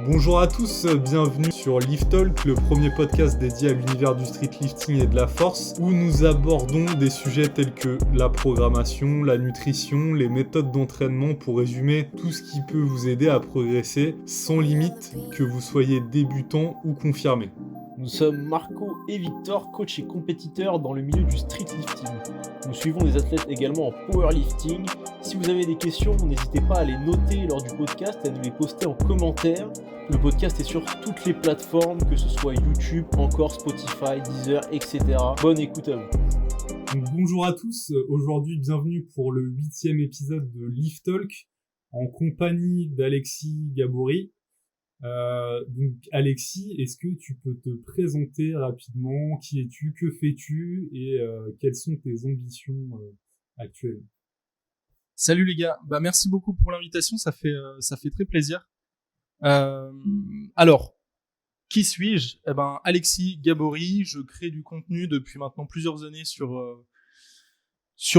Bonjour à tous, bienvenue sur Lift Talk, le premier podcast dédié à l'univers du street lifting et de la force, où nous abordons des sujets tels que la programmation, la nutrition, les méthodes d'entraînement pour résumer tout ce qui peut vous aider à progresser sans limite, que vous soyez débutant ou confirmé. Nous sommes Marco et Victor, coach et compétiteurs dans le milieu du street lifting. Nous suivons des athlètes également en powerlifting. Si vous avez des questions, n'hésitez pas à les noter lors du podcast et à nous les poster en commentaire. Le podcast est sur toutes les plateformes, que ce soit YouTube, encore Spotify, Deezer, etc. Bonne écoute à vous. Donc, bonjour à tous, aujourd'hui bienvenue pour le 8e épisode de Lift Talk en compagnie d'Alexis Gabory. Donc Alexis, est-ce que tu peux te présenter rapidement? Qui es-tu? Que fais-tu? Et quelles sont tes ambitions actuelles? Salut les gars, merci beaucoup pour l'invitation, ça fait très plaisir. Alors, qui suis-je? Alexis Gabory, je crée du contenu depuis maintenant plusieurs années sur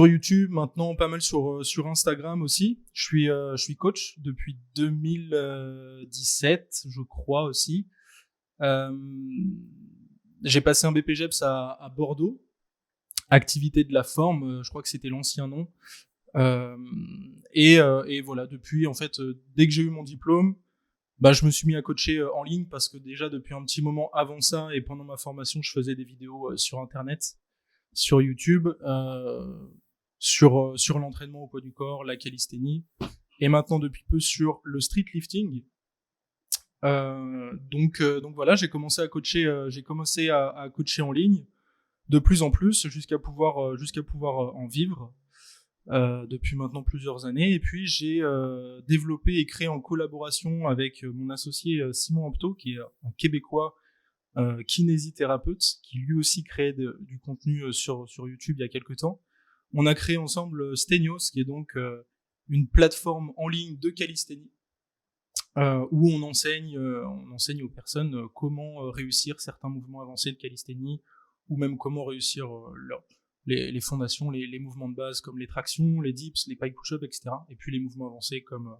YouTube, maintenant pas mal sur Instagram aussi. Je suis coach depuis 2017, je crois aussi. J'ai passé un BPGEPS à Bordeaux, activité de la forme, je crois que c'était l'ancien nom. Et voilà, depuis en fait, dès que j'ai eu mon diplôme, je me suis mis à coacher en ligne parce que déjà depuis un petit moment avant ça et pendant ma formation, je faisais des vidéos sur Internet, sur YouTube, sur l'entraînement au poids du corps, la calisthénie, et maintenant depuis peu sur le street lifting. Donc voilà, j'ai commencé à coacher en ligne de plus en plus jusqu'à pouvoir en vivre depuis maintenant plusieurs années. Et puis j'ai développé et créé en collaboration avec mon associé Simon Ampto, qui est un Québécois kinésithérapeute, qui lui aussi créait du contenu sur YouTube il y a quelques temps. On a créé ensemble Stenios, qui est donc une plateforme en ligne de calisthénie, où on enseigne aux personnes comment réussir certains mouvements avancés de calisthénie, ou même comment réussir les fondations, les mouvements de base comme les tractions, les dips, les pike push-up, etc. Et puis les mouvements avancés comme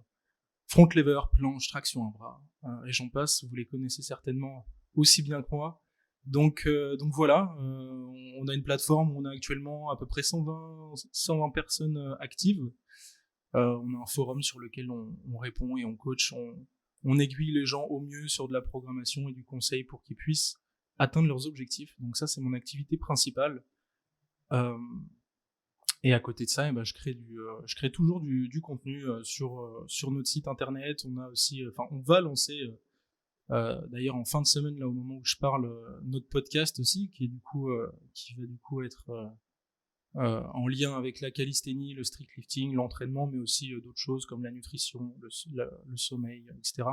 front lever, planche, traction à bras, et j'en passe, vous les connaissez certainement aussi bien que moi. Donc voilà, on a une plateforme où on a actuellement à peu près 120 personnes actives. On a un forum sur lequel on répond et on coach, on aiguille les gens au mieux sur de la programmation et du conseil pour qu'ils puissent atteindre leurs objectifs. Donc ça, c'est mon activité principale. Et à côté de ça, je crée toujours du contenu sur notre site internet. On a aussi, on va lancer d'ailleurs en fin de semaine, là au moment où je parle, notre podcast aussi, qui va du coup être en lien avec la calisthénie, le street lifting, l'entraînement, mais aussi d'autres choses comme la nutrition, le sommeil, etc.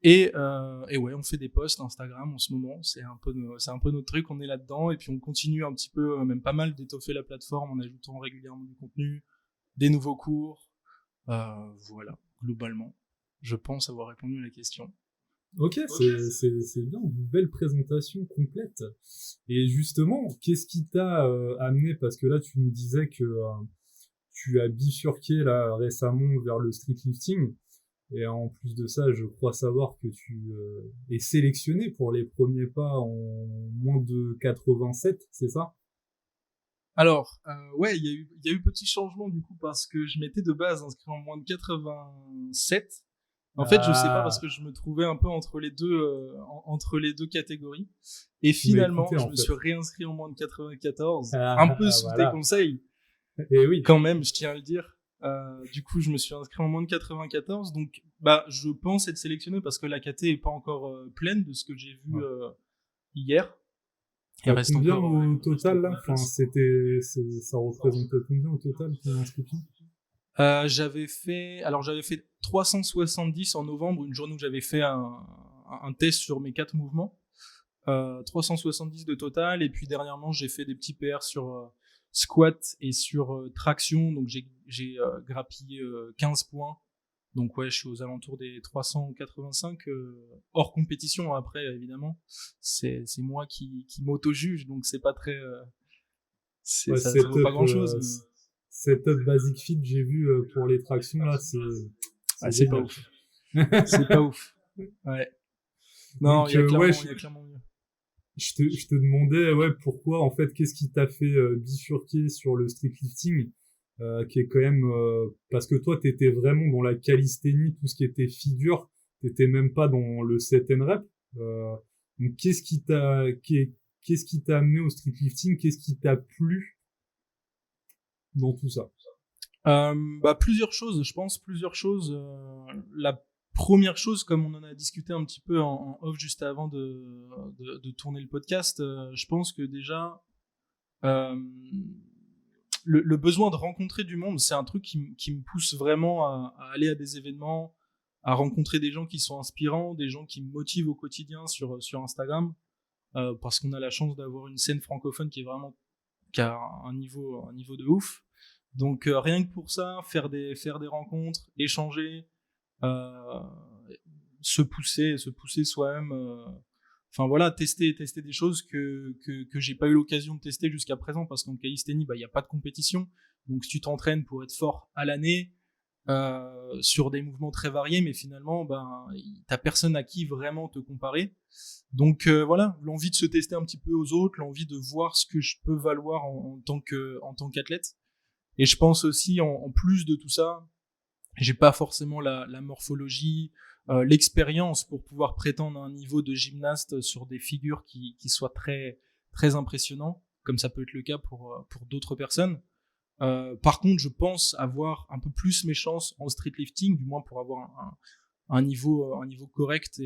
Et ouais, on fait des posts Instagram en ce moment, c'est un peu notre truc, on est là-dedans, et puis on continue un petit peu, même pas mal, d'étoffer la plateforme en ajoutant régulièrement du contenu, des nouveaux cours. Voilà, globalement, je pense avoir répondu à la question. Ok, c'est bien, une belle présentation complète. Et justement, qu'est-ce qui t'a amené, parce que là tu nous disais que tu as bifurqué là récemment vers le street lifting, et en plus de ça, je crois savoir que tu es sélectionné pour les premiers pas en moins de 87, c'est ça? Alors, ouais, il y a eu petit changement du coup parce que je m'étais de base inscrit en moins de 87. En fait, je sais pas parce que je me trouvais un peu entre les deux catégories. Et finalement, je me suis réinscrit en moins de 94, un peu sous tes conseils. Et oui. Quand même, je tiens à le dire. Du coup, je me suis inscrit en moins de 94. Donc, je pense être sélectionné parce que la KT est pas encore pleine de ce que j'ai vu hier. Il reste combien au total là? Ça représentait combien au total ton inscription? J'avais fait 370 en novembre, une journée où j'avais fait un test sur mes 4 mouvements. 370 de total, et puis dernièrement j'ai fait des petits PR sur squat et sur traction, donc j'ai grappillé 15 points. Donc ouais, je suis aux alentours des 385 hors compétition. Après évidemment, c'est moi qui m'auto-juge, donc c'est pas très ça vaut pas grand-chose. Setup Basic Fit, j'ai vu pour les tractions là, c'est pas ouf. C'est pas ouf. Ouais. Non, Donc, il y a clairement, ouais, il y a clairement mieux. je te demandais, ouais, pourquoi, en fait, qu'est-ce qui t'a fait bifurquer sur le street lifting, qui est quand même, parce que toi, t'étais vraiment dans la calisthénie, tout ce qui était figure, t'étais même pas dans le set and rep. Donc, qu'est-ce qui t'a amené au street lifting? Qu'est-ce qui t'a plu dans tout ça? Plusieurs choses, je pense, plusieurs choses. La première chose, comme on en a discuté un petit peu en off juste avant de tourner le podcast, je pense que déjà, euh, le besoin de rencontrer du monde, c'est un truc qui me pousse vraiment à aller à des événements, à rencontrer des gens qui sont inspirants, des gens qui me motivent au quotidien sur Instagram, parce qu'on a la chance d'avoir une scène francophone qui a un niveau de ouf. Donc rien que pour ça, faire des rencontres, échanger, euh, se pousser soi-même. Enfin voilà, tester des choses que j'ai pas eu l'occasion de tester jusqu'à présent, parce qu'en calisthénie, il y a pas de compétition. Donc si tu t'entraînes pour être fort à l'année, sur des mouvements très variés, mais finalement, t'as personne à qui vraiment te comparer. Donc voilà, l'envie de se tester un petit peu aux autres, l'envie de voir ce que je peux valoir en tant qu'athlète. Et je pense aussi, en plus de tout ça, j'ai pas forcément la morphologie, l'expérience pour pouvoir prétendre à un niveau de gymnaste sur des figures qui soient très, très impressionnants, comme ça peut être le cas pour d'autres personnes. Par contre, je pense avoir un peu plus mes chances en street lifting, du moins pour avoir un niveau correct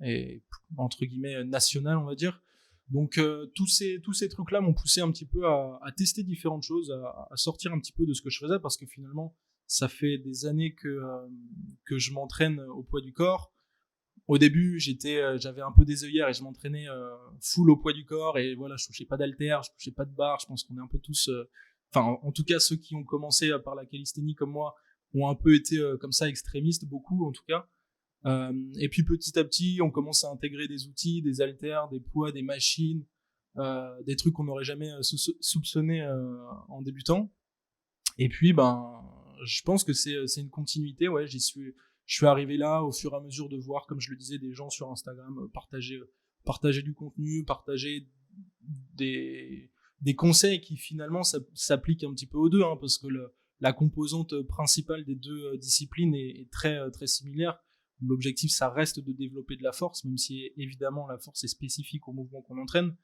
et entre guillemets national, on va dire. Donc tous ces trucs là m'ont poussé un petit peu à tester différentes choses, à sortir un petit peu de ce que je faisais, parce que finalement ça fait des années que je m'entraîne au poids du corps. Au début, j'avais un peu des œillères et je m'entraînais full au poids du corps, et voilà, je touchais pas d'haltères, je touchais pas de barres. Je pense qu'on est un peu tous, enfin en tout cas ceux qui ont commencé par la calisthénie comme moi ont un peu été comme ça extrémistes, beaucoup en tout cas. Et puis petit à petit, on commence à intégrer des outils, des haltères, des poids, des machines, des trucs qu'on n'aurait jamais soupçonné en débutant. Et puis, je pense que c'est une continuité. Ouais, je suis arrivé là au fur et à mesure de voir, comme je le disais, des gens sur Instagram partager du contenu, partager des conseils qui finalement s'appliquent un petit peu aux deux, hein, parce que la composante principale des deux disciplines est très, très similaire. L'objectif, ça reste de développer de la force, même si évidemment la force est spécifique au mouvement qu'on entraîne.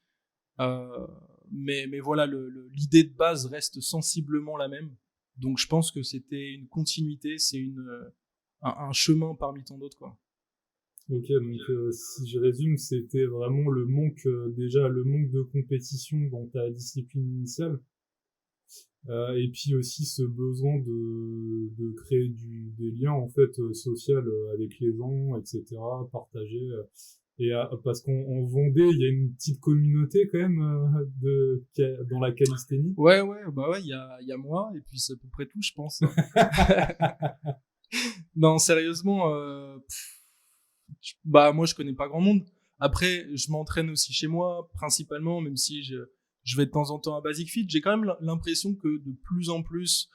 Mais voilà, l'idée de base reste sensiblement la même. Donc je pense que c'était une continuité, c'est un chemin parmi tant d'autres, quoi. Ok, donc si je résume, c'était vraiment le manque, déjà le manque de compétition dans ta discipline initiale, et puis aussi ce besoin de créer des liens en fait social avec les gens, etc., partager. Et parce qu'en Vendée, il y a une petite communauté quand même dans la calisthénie. Ouais, il y a moi, et puis c'est à peu près tout, je pense. Non, sérieusement, moi je connais pas grand monde. Après, je m'entraîne aussi chez moi, principalement, même si je vais de temps en temps à Basic Fit. J'ai quand même l'impression que de plus en plus,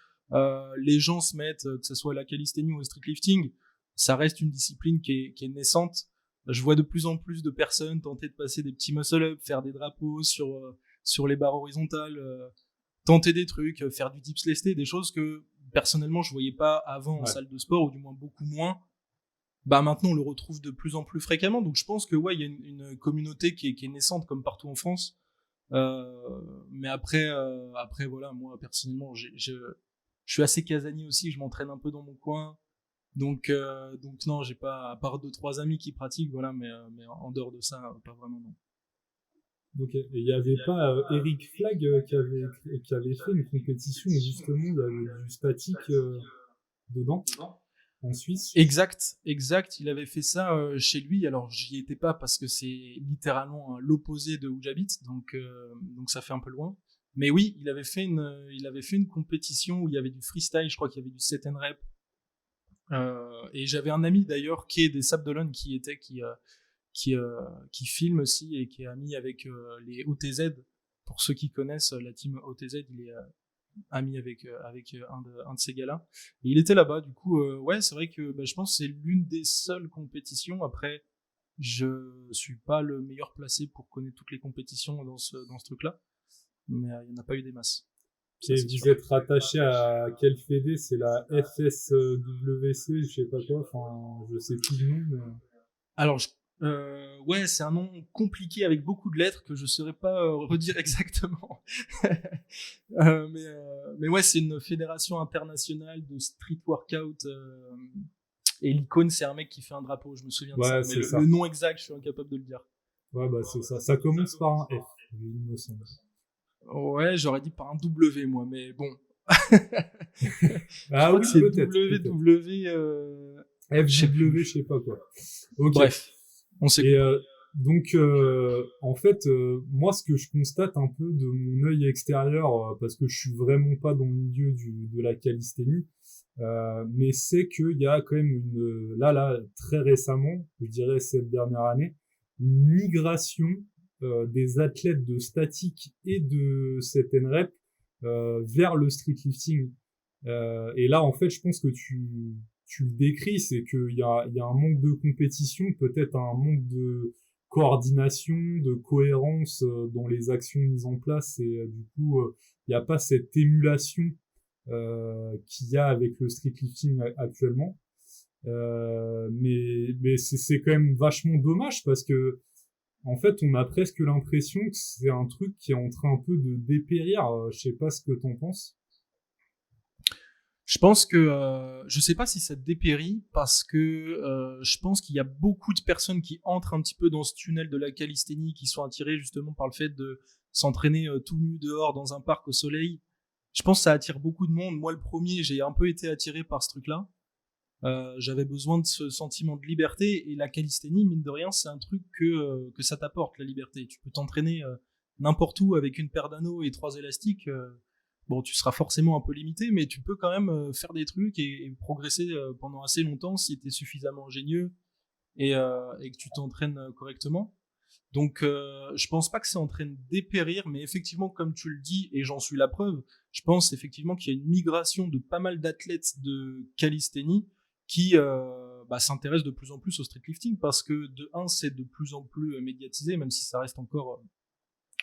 les gens se mettent, que ce soit la calisthénie ou le street lifting, ça reste une discipline qui est naissante. Je vois de plus en plus de personnes tenter de passer des petits muscle-up, faire des drapeaux sur les barres horizontales, tenter des trucs, faire du dips lesté, des choses que personnellement je voyais pas avant en salle de sport, ou du moins beaucoup moins. Maintenant on le retrouve de plus en plus fréquemment. Donc je pense que ouais, il y a une communauté qui est naissante comme partout en France. Mais après voilà, moi personnellement je suis assez casanier aussi, je m'entraîne un peu dans mon coin. Donc non, j'ai pas, à part 2-3 amis qui pratiquent, voilà, mais en dehors de ça, pas vraiment, non. Ok. Et il n'y avait pas Eric Flag qui avait fait une compétition où justement il y avait du statique dedans, en Suisse. Exact. Il avait fait ça chez lui. Alors j'y étais pas parce que c'est littéralement l'opposé de où j'habite, donc ça fait un peu loin. Mais oui, il avait fait une compétition où il y avait du freestyle. Je crois qu'il y avait du set and rep. Et j'avais un ami d'ailleurs qui est des Sables d'Olonne qui filme aussi et qui est ami avec les OTZ. Pour ceux qui connaissent la team OTZ, ami avec un de ces gars-là. Et il était là-bas, du coup, ouais, c'est vrai que je pense que c'est l'une des seules compétitions. Après, je suis pas le meilleur placé pour connaître toutes les compétitions dans ce truc-là, mais il n'y en a pas eu des masses. Ça, Et c'est vous sûr. êtes rattaché à quelle fédé? C'est la FSWC, je sais pas quoi, enfin, je sais plus le nom, mais... Alors, ouais, c'est un nom compliqué avec beaucoup de lettres que je saurais pas redire exactement. Mais ouais, c'est une fédération internationale de street workout. Et l'icône, c'est un mec qui fait un drapeau. Je me souviens de ça. Ouais, Mais c'est ça. le nom exact, je suis incapable de le dire. Ouais, bah, c'est ça. Ça commence par un F, il me semble. Ouais, j'aurais dit par un W, moi, mais bon. Ah crois oui, que c'est peut-être. WW. FW, je sais pas quoi. Ok. Bref, on s'est Et compris. donc, en fait, moi, ce que je constate un peu de mon œil extérieur, parce que je suis vraiment pas dans le milieu de la calisthénie, mais c'est qu'il y a quand même là, très récemment, je dirais cette dernière année, une migration des athlètes de statique et de cette NREP vers le streetlifting. Et là, en fait, je pense que tu le décris, c'est qu'il y a un manque de compétition, peut-être un manque de coordination, de cohérence dans les actions mises en place, et du coup, il n'y a pas cette émulation qu'il y a avec le streetlifting actuellement. Mais c'est quand même vachement dommage parce que en fait, on a presque l'impression que c'est un truc qui est en train un peu de dépérir. Je sais pas ce que t'en penses. Je pense que je sais pas si ça dépérit parce que je pense qu'il y a beaucoup de personnes qui entrent un petit peu dans ce tunnel de la calisthénie, qui sont attirées justement par le fait de s'entraîner tout nu dehors dans un parc au soleil. Je pense que ça attire beaucoup de monde. Moi, le premier, j'ai un peu été attiré par ce truc-là. J'avais besoin de ce sentiment de liberté, et la calisthénie, mine de rien, c'est un truc que ça t'apporte, la liberté. Tu peux t'entraîner n'importe où avec une paire d'anneaux et 3 élastiques. Bon, tu seras forcément un peu limité, mais tu peux quand même faire des trucs et progresser pendant assez longtemps si tu es suffisamment ingénieux et que tu t'entraînes correctement. Donc, je pense pas que c'est en train de dépérir, mais effectivement, comme tu le dis, et j'en suis la preuve, je pense effectivement qu'il y a une migration de pas mal d'athlètes de calisthénie qui s'intéressent de plus en plus au streetlifting parce que de un, c'est de plus en plus médiatisé, même si ça reste encore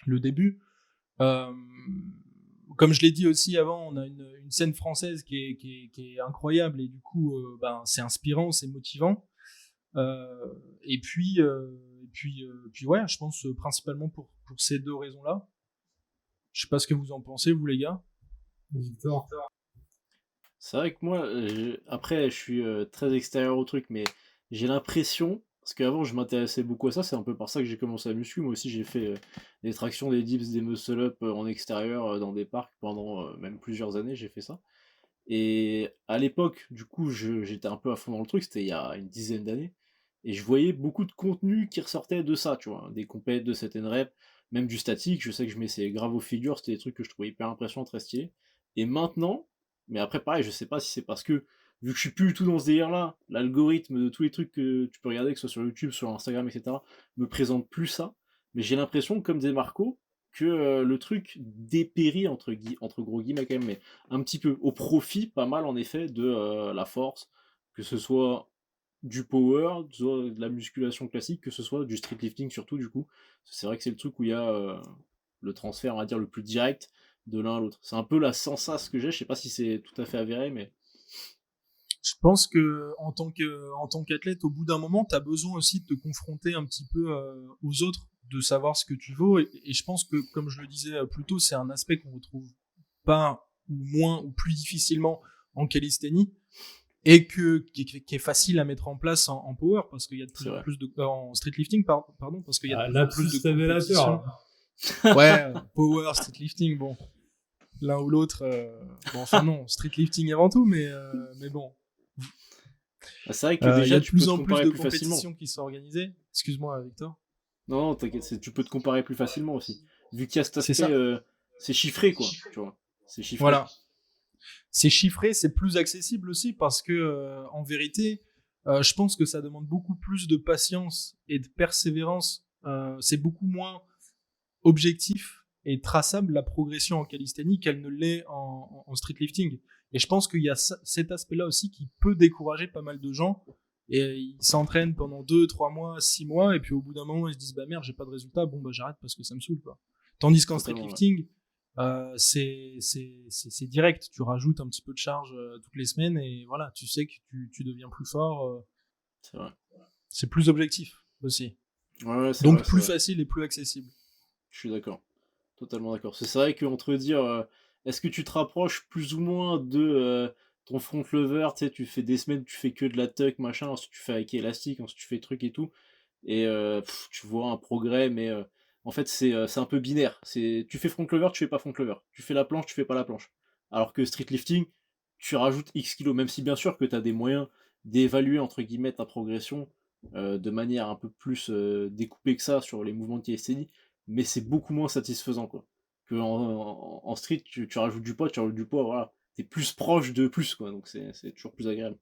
le début. Comme je l'ai dit aussi avant, on a une scène française qui est incroyable, et du coup, c'est inspirant, c'est motivant. Et puis ouais, je pense principalement pour ces deux raisons-là. Je sais pas ce que vous en pensez, vous les gars. Victor. C'est vrai que moi, après, je suis très extérieur au truc, mais j'ai l'impression, parce qu'avant je m'intéressais beaucoup à ça, c'est un peu par ça que j'ai commencé à muscu. Moi aussi, j'ai fait des tractions, des dips, des muscle-up en extérieur dans des parcs pendant même plusieurs années, j'ai fait ça. Et à l'époque, du coup, j'étais un peu à fond dans le truc, c'était il y a une dizaine d'années, et je voyais beaucoup de contenu qui ressortait de ça, tu vois, des compètes de cette NREP, même du statique. Je sais que je m'essayais grave aux figures, c'était des trucs que je trouvais hyper impressionnants, très stylés. Et maintenant, mais après pareil, je sais pas si c'est parce que, vu que je suis plus du tout dans ce délire-là, l'algorithme de tous les trucs que tu peux regarder, que ce soit sur YouTube, sur Instagram, etc., me présente plus ça, mais j'ai l'impression, comme disait Marco, que le truc dépérit entre gros guillemets quand même, mais un petit peu au profit, pas mal en effet, de la force, que ce soit du power, de la musculation classique, que ce soit du streetlifting surtout du coup. C'est vrai que c'est le truc où il y a le transfert, on va dire, le plus direct de l'un à l'autre. C'est un peu la sensation que j'ai, je sais pas si c'est tout à fait avéré, mais... Je pense que en tant qu'athlète, au bout d'un moment, tu as besoin aussi de te confronter un petit peu aux autres, de savoir ce que tu vaux. Et je pense que, comme je le disais plus tôt, c'est un aspect qu'on retrouve pas ou moins ou plus difficilement en calisthénie, et qui est facile à mettre en place en power, parce qu'il y a de plus C'est en vrai. plus de en streetlifting, pardon, parce qu'il y a de plus en Lapsus plus de révélateur. compétitions. Ouais, power, streetlifting, bon, l'un ou l'autre. Bon, enfin non, streetlifting avant tout, mais bon. C'est vrai que Il y déjà a de tu peux plus te en plus comparer de plus facilement. compétitions qui sont organisées. Excuse-moi, Victor. Non, non, t'inquiète, tu peux te comparer plus facilement aussi. Vu qu'il y a cet C'est aspect, ça. c'est chiffré quoi, tu vois. C'est chiffré. Voilà. C'est chiffré, c'est plus accessible aussi parce que, en vérité, je pense que ça demande beaucoup plus de patience et de persévérance. C'est beaucoup moins objectif est traçable la progression en calisthénie qu'elle ne l'est en streetlifting. Et je pense qu'il y a cet aspect-là aussi qui peut décourager pas mal de gens. Et ils s'entraînent pendant 2, 3 mois, 6 mois, et puis au bout d'un moment, ils se disent bah merde, j'ai pas de résultat, bon bah j'arrête parce que ça me saoule, quoi. Tandis qu'en streetlifting, c'est direct, tu rajoutes un petit peu de charge toutes les semaines, et voilà, tu sais que tu deviens plus fort. C'est vrai. C'est plus objectif aussi. Ouais, c'est Donc vrai, plus c'est vrai. facile et plus accessible. Je suis d'accord. Totalement d'accord. C'est vrai qu'entre dire, est-ce que tu te rapproches plus ou moins de ton front lever, tu sais, tu fais des semaines, tu fais que de la tuck, machin, ensuite tu fais avec élastique, ensuite tu fais truc et tout, et tu vois un progrès, mais en fait c'est un peu binaire. Tu fais front lever, tu fais pas front lever. Tu fais la planche, tu fais pas la planche. Alors que street lifting, tu rajoutes X kilos, même si bien sûr que tu as des moyens d'évaluer entre guillemets ta progression de manière un peu plus découpée que ça sur les mouvements de calisthénie, mais c'est beaucoup moins satisfaisant, quoi. Que en street, tu rajoutes du poids, voilà. T'es plus proche de plus, quoi, donc c'est toujours plus agréable.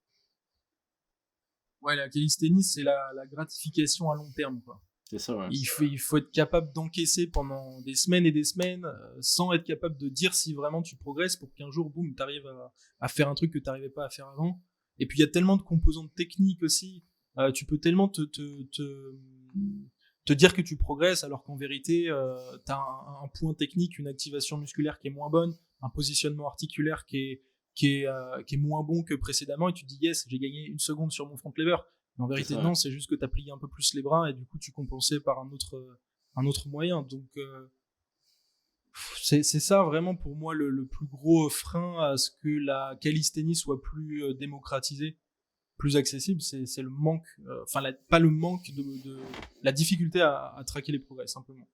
Ouais, la calisthénie, c'est la gratification à long terme, quoi. C'est ça, ouais. Il faut être capable d'encaisser pendant des semaines et des semaines sans être capable de dire si vraiment tu progresses pour qu'un jour, boum, t'arrives à faire un truc que t'arrivais pas à faire avant. Et puis il y a tellement de composantes techniques aussi. Tu peux tellement te dire que tu progresses alors qu'en vérité, t'as un point technique, une activation musculaire qui est moins bonne, un positionnement articulaire qui est moins bon que précédemment et tu te dis yes, j'ai gagné 1 seconde sur mon front lever. Mais en vérité, ça, non, ouais. c'est juste que tu as plié un peu plus les bras et du coup, tu compensais par un autre moyen. Donc, c'est ça vraiment pour moi le plus gros frein à ce que la calisthénie soit plus démocratisée, plus accessible. C'est le manque, pas le manque de la difficulté à traquer les progrès, simplement.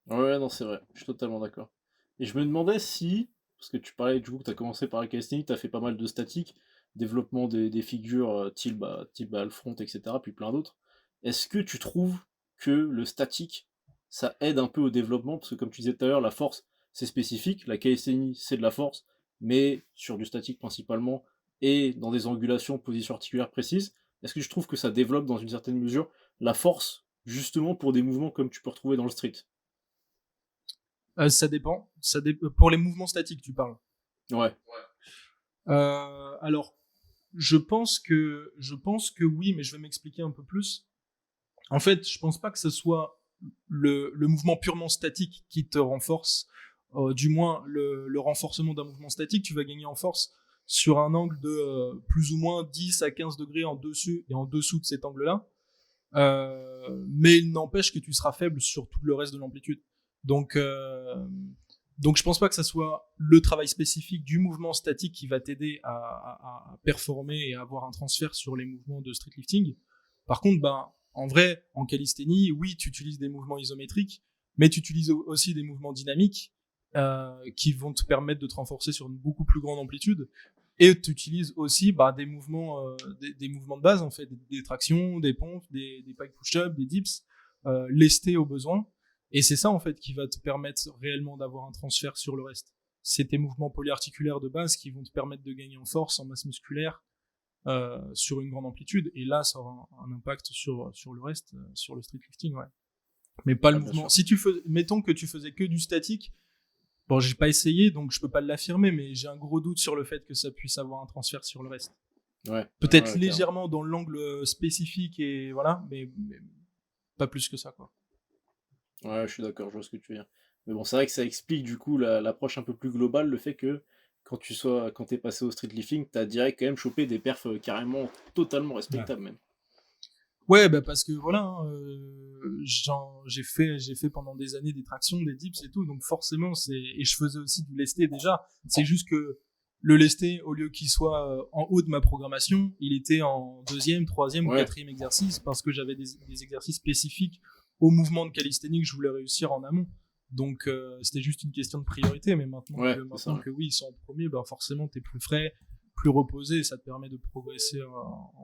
Ouais, non, c'est vrai, je suis totalement d'accord. Et je me demandais si, parce que tu parlais du coup que tu as commencé par la calisthénie, tu as fait pas mal de statique, développement des figures type le front, etc., puis plein d'autres. Est-ce que tu trouves que le statique, ça aide un peu au développement? Parce que comme tu disais tout à l'heure, la force, c'est spécifique, la calisthénie, c'est de la force, mais sur du statique principalement, et dans des angulations, positions articulaires précises. Est-ce que je trouve que ça développe dans une certaine mesure la force, justement pour des mouvements comme tu peux retrouver dans le street? Ça dépend. Pour les mouvements statiques, tu parles. Ouais. Alors, je pense que oui, mais je vais m'expliquer un peu plus. En fait, je pense pas que ce soit le mouvement purement statique qui te renforce. Du moins, le renforcement d'un mouvement statique, tu vas gagner en force sur un angle de plus ou moins 10 à 15 degrés en dessus et en dessous de cet angle-là. Mais il n'empêche que tu seras faible sur tout le reste de l'amplitude. Donc je pense pas que ça soit le travail spécifique du mouvement statique qui va t'aider à performer et à avoir un transfert sur les mouvements de street lifting. Par contre, en vrai, en calisthénie, oui, tu utilises des mouvements isométriques, mais tu utilises aussi des mouvements dynamiques qui vont te permettre de te renforcer sur une beaucoup plus grande amplitude. Et tu utilises aussi des mouvements de base, en fait, des tractions, des pompes, des pike push-up, des dips, lestés au besoin. Et c'est ça, en fait, qui va te permettre réellement d'avoir un transfert sur le reste. C'est tes mouvements polyarticulaires de base qui vont te permettre de gagner en force, en masse musculaire, sur une grande amplitude. Et là, ça aura un impact sur le reste, sur le street lifting, ouais. Mais pas le mouvement. Si mettons que tu faisais que du statique, bon, j'ai pas essayé, donc je peux pas l'affirmer, mais j'ai un gros doute sur le fait que ça puisse avoir un transfert sur le reste. Ouais. Peut-être légèrement dans l'angle spécifique et voilà, mais pas plus que ça, quoi. Ouais, je suis d'accord, je vois ce que tu veux dire. Mais bon, c'est vrai que ça explique du coup l'approche un peu plus globale, le fait que quand t'es passé au street lifting, t'as direct quand même chopé des perfs carrément totalement respectables même. Ouais, parce que voilà, j'ai fait pendant des années des tractions, des dips et tout, donc forcément et je faisais aussi du lesté déjà. C'est juste que le lesté, au lieu qu'il soit en haut de ma programmation, il était en 2e, 3e ou 4e exercice parce que j'avais des exercices spécifiques au mouvement de calisthénie que je voulais réussir en amont. Donc c'était juste une question de priorité, mais maintenant que oui, ils sont en premier, forcément t'es plus frais, plus reposé, et ça te permet de progresser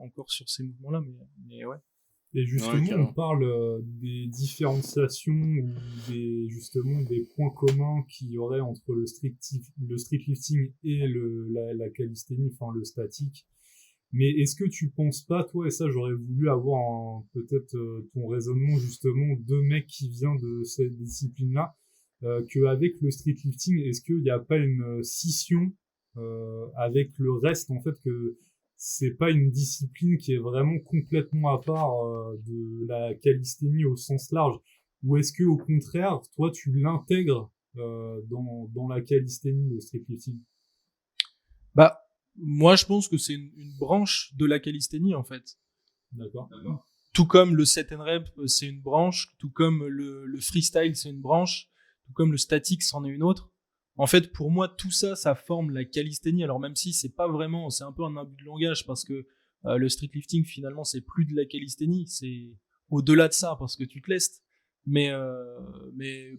encore sur ces mouvements-là, mais ouais. Et justement, on parle des différenciations ou justement des points communs qu'il y aurait entre le street lifting et la calisthénie, enfin le statique. Mais est-ce que tu penses pas, toi, et ça j'aurais voulu avoir peut-être ton raisonnement justement de mec qui vient de cette discipline-là, qu'avec le streetlifting, est-ce qu'il n'y a pas une scission avec le reste, en fait, que c'est pas une discipline qui est vraiment complètement à part de la calisthénie au sens large, ou est-ce que au contraire, toi, tu l'intègres dans la calisthénie, le streetlifting? Bah, moi, je pense que c'est une branche de la calisthénie, en fait. D'accord. Tout comme le set and rep, c'est une branche, tout comme le freestyle, c'est une branche, tout comme le statique, c'en est une autre. En fait, pour moi, tout ça, ça forme la calisthénie. Alors même si c'est pas vraiment, c'est un peu un abus de langage parce que le streetlifting, finalement, c'est plus de la calisthénie, c'est au-delà de ça parce que tu te lestes. Mais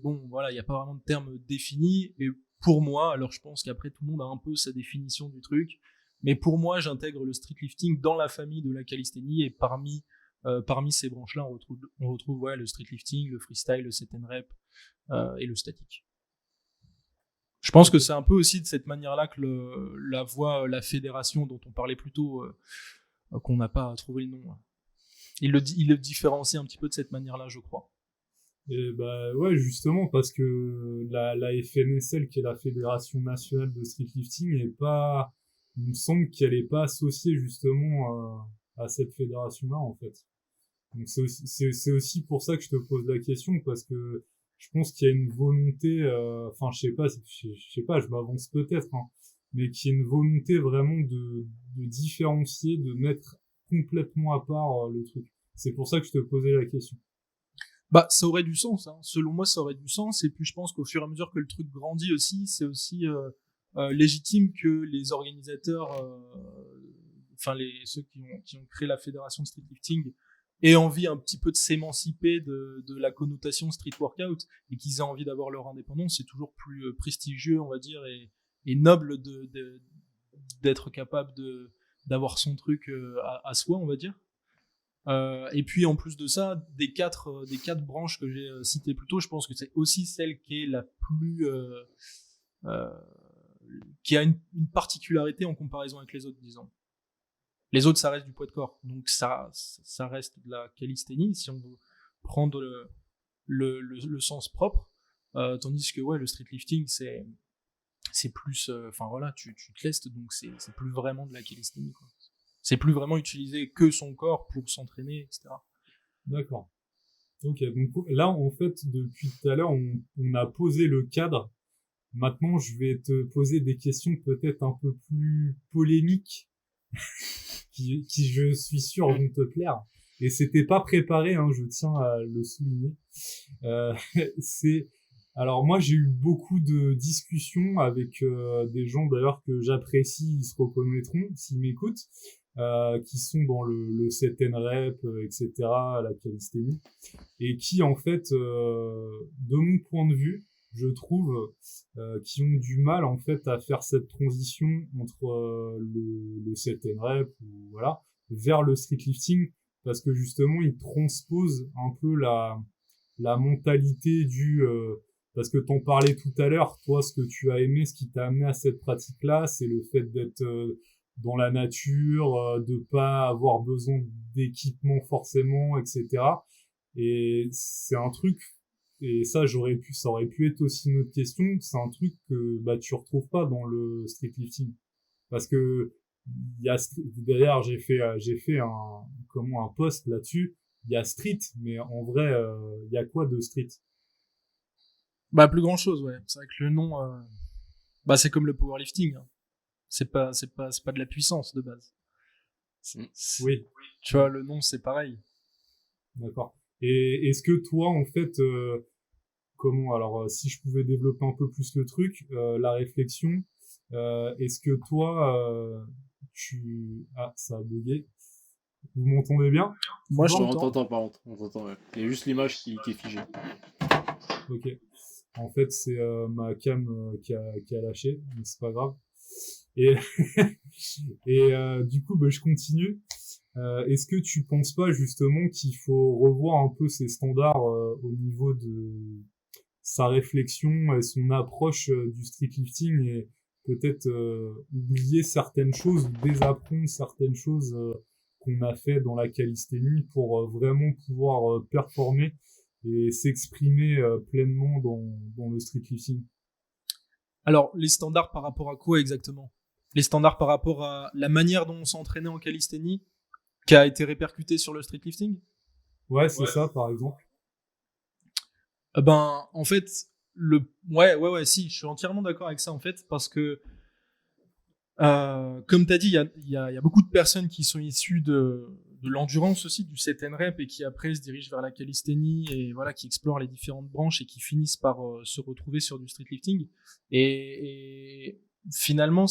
bon, voilà, il n'y a pas vraiment de terme défini. Et pour moi, alors je pense qu'après tout le monde a un peu sa définition du truc, mais pour moi, j'intègre le streetlifting dans la famille de la calisthénie et parmi ces branches-là, on retrouve ouais, le streetlifting, le freestyle, le set and rep et le statique. Je pense que c'est un peu aussi de cette manière-là que la voie, la fédération dont on parlait plus tôt, qu'on n'a pas trouvé le nom. Il le différencie un petit peu de cette manière-là, je crois. Et bah ouais, justement, parce que la FNSL, qui est la Fédération Nationale de Streetlifting, il me semble qu'elle est pas associée justement à cette fédération-là, en fait. Donc c'est aussi pour ça que je te pose la question, parce que je pense qu'il y a une volonté, enfin je sais pas, je m'avance peut-être, hein, mais qu'il y a une volonté vraiment de différencier, de mettre complètement à part le truc. C'est pour ça que je te posais la question. Bah, ça aurait du sens, hein. Selon moi, ça aurait du sens. Et puis, je pense qu'au fur et à mesure que le truc grandit aussi, c'est aussi légitime que les organisateurs, enfin ceux qui ont créé la fédération de streetlifting, aient envie un petit peu de s'émanciper de la connotation street workout et qu'ils aient envie d'avoir leur indépendance. C'est toujours plus prestigieux, on va dire, et noble d'être capable d'avoir son truc à soi, on va dire. Et puis en plus de ça, des quatre branches que j'ai citées plus tôt, je pense que c'est aussi celle qui est la plus qui a une particularité en comparaison avec les autres, disons. Les autres, ça reste du poids de corps, donc ça reste de la calisthénie si on veut prendre le sens propre, tandis que ouais, le streetlifting c'est plus, enfin voilà, tu te lestes, donc c'est plus vraiment de la calisthénie, quoi. C'est plus vraiment utiliser que son corps pour s'entraîner, etc. D'accord. Ok, donc là, en fait, depuis tout à l'heure, on a posé le cadre. Maintenant, je vais te poser des questions peut-être un peu plus polémiques, qui je suis sûr vont te plaire. Et c'était pas préparé, hein, je tiens à le souligner. Alors moi, j'ai eu beaucoup de discussions avec des gens d'ailleurs que j'apprécie, ils se reconnaîtront s'ils m'écoutent. Qui sont dans le set and rep, etc., la calisthénie, et qui en fait, de mon point de vue, je trouve, qui ont du mal en fait à faire cette transition entre le set and rep, ou voilà, vers le streetlifting, parce que justement, ils transposent un peu la mentalité parce que t'en parlais tout à l'heure, toi, ce que tu as aimé, ce qui t'a amené à cette pratique-là, c'est le fait d'être dans la nature, de pas avoir besoin d'équipement forcément, etc. Et c'est un truc, et ça ça aurait pu être aussi une autre question, c'est un truc que bah tu retrouves pas dans le streetlifting, parce que d'ailleurs j'ai fait un post là-dessus. Il y a street, mais en vrai il y a quoi de street? Bah plus grand chose, ouais. C'est vrai que le nom, bah c'est comme le powerlifting, hein. C'est pas de la puissance de base. Oui. Tu vois, le nom, c'est pareil. D'accord. Et est-ce que toi, en fait, si je pouvais développer un peu plus le truc, la réflexion, est-ce que toi, ça a bugué. Vous m'entendez bien? Moi, je t'entends pas, on t'entend, ouais. Il y a juste l'image qui est figée. Ok. En fait, c'est ma cam qui a lâché, mais c'est pas grave. Et du coup, je continue. Est-ce que tu penses pas justement qu'il faut revoir un peu ses standards au niveau de sa réflexion et son approche du streetlifting, et peut-être oublier certaines choses, désapprendre certaines choses qu'on a fait dans la calisthénie pour vraiment pouvoir performer et s'exprimer pleinement dans le streetlifting. Alors, les standards par rapport à quoi exactement? Les standards par rapport à la manière dont on s'entraînait en calisthénie qui a été répercutée sur le streetlifting? Ouais, c'est ça, par exemple. Ben, en fait, ouais, si, je suis entièrement d'accord avec ça, en fait, parce que, comme tu as dit, il y a beaucoup de personnes qui sont issues de l'endurance aussi, du set and rep, et qui après se dirigent vers la calisthénie, et voilà, qui explorent les différentes branches et qui finissent par se retrouver sur du streetlifting. Et finalement,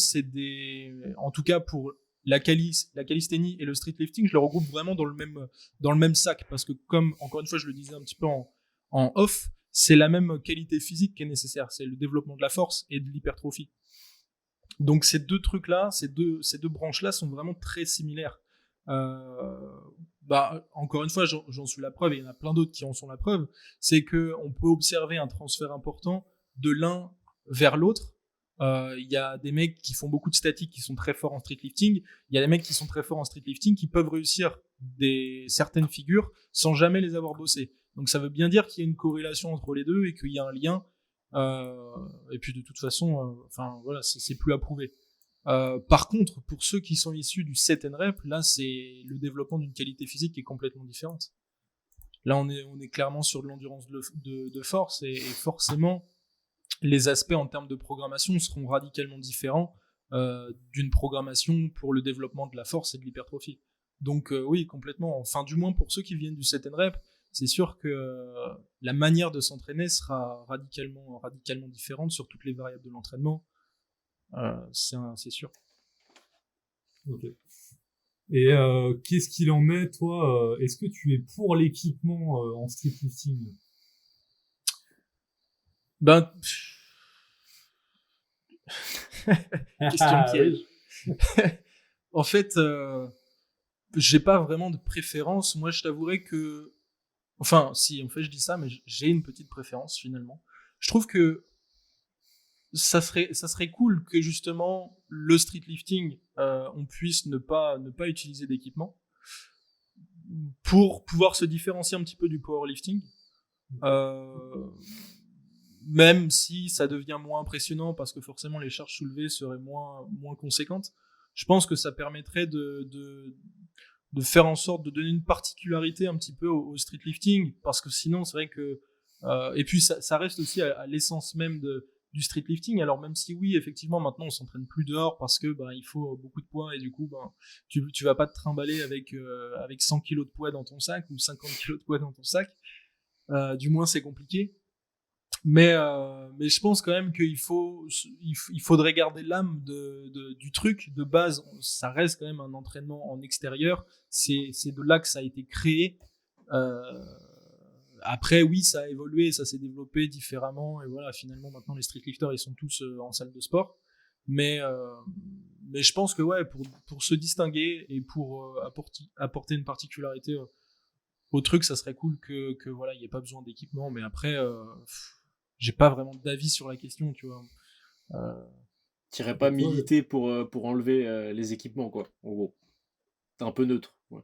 en tout cas pour la calisthénie et le streetlifting, je le regroupe vraiment dans le même sac, parce que comme, encore une fois, je le disais un petit peu en off, c'est la même qualité physique qui est nécessaire, c'est le développement de la force et de l'hypertrophie. Donc ces deux trucs-là, ces deux branches-là sont vraiment très similaires. Encore une fois, j'en suis la preuve, et il y en a plein d'autres qui en sont la preuve, c'est que on peut observer un transfert important de l'un vers l'autre. Il y a des mecs qui font beaucoup de statiques qui sont très forts en streetlifting, il y a des mecs qui sont très forts en streetlifting qui peuvent réussir certaines figures sans jamais les avoir bossées. Donc ça veut bien dire qu'il y a une corrélation entre les deux et qu'il y a un lien. Et puis de toute façon, voilà, c'est plus à prouver. Par contre, pour ceux qui sont issus du set and rep, là c'est le développement d'une qualité physique qui est complètement différente. Là on est clairement sur de l'endurance de force, et forcément les aspects en termes de programmation seront radicalement différents d'une programmation pour le développement de la force et de l'hypertrophie. Donc oui, complètement. Enfin, du moins pour ceux qui viennent du set and rep, c'est sûr que la manière de s'entraîner sera radicalement différente sur toutes les variables de l'entraînement. C'est sûr. Ok. Et qu'est-ce qu'il en est, toi est-ce que tu es pour l'équipement en streetlifting? Ben, question piège. En fait, j'ai pas vraiment de préférence. Moi, je t'avouerais que, enfin, si, en fait, je dis ça, mais j'ai une petite préférence finalement. Je trouve que ça serait cool que justement le streetlifting, on puisse ne pas utiliser d'équipement pour pouvoir se différencier un petit peu du powerlifting. Même si ça devient moins impressionnant parce que forcément les charges soulevées seraient moins conséquentes, je pense que ça permettrait de faire en sorte de donner une particularité un petit peu au streetlifting, parce que sinon c'est vrai que et puis ça reste aussi à l'essence même du streetlifting. Alors même si oui, effectivement, maintenant on s'entraîne plus dehors parce que il faut beaucoup de poids, et du coup tu vas pas te trimballer avec 100 kilos de poids dans ton sac ou 50 kilos de poids dans ton sac, du moins c'est compliqué. Mais je pense quand même qu'il faudrait garder l'âme du truc de base. Ça reste quand même un entraînement en extérieur. C'est de là que ça a été créé. Après, oui, ça a évolué, ça s'est développé différemment. Et voilà, finalement, maintenant, les streetlifters, ils sont tous en salle de sport. Mais je pense que ouais, pour se distinguer et pour apporter une particularité au truc, ça serait cool que voilà, il n'y ait pas besoin d'équipement. Mais après, j'ai pas vraiment d'avis sur la question, tu vois. T'irais pas militer pour enlever les équipements, quoi, en gros. T'es un peu neutre. Ouais.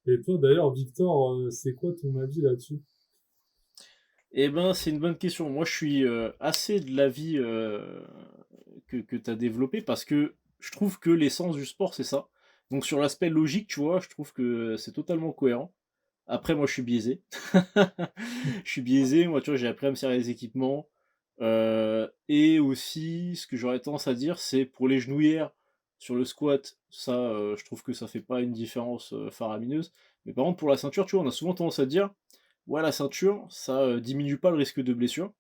Et toi, d'ailleurs, Victor, c'est quoi ton avis là-dessus? Eh ben, c'est une bonne question. Moi, je suis assez de l'avis que tu as développé, parce que je trouve que l'essence du sport, c'est ça. Donc, sur l'aspect logique, tu vois, je trouve que c'est totalement cohérent. Après, moi, je suis biaisé. Je suis biaisé. Moi, tu vois, j'ai appris à me servir des équipements. Et aussi, ce que j'aurais tendance à dire, c'est pour les genouillères sur le squat, ça, je trouve que ça fait pas une différence faramineuse. Mais par contre, pour la ceinture, tu vois, on a souvent tendance à dire, ouais, la ceinture, ça diminue pas le risque de blessure,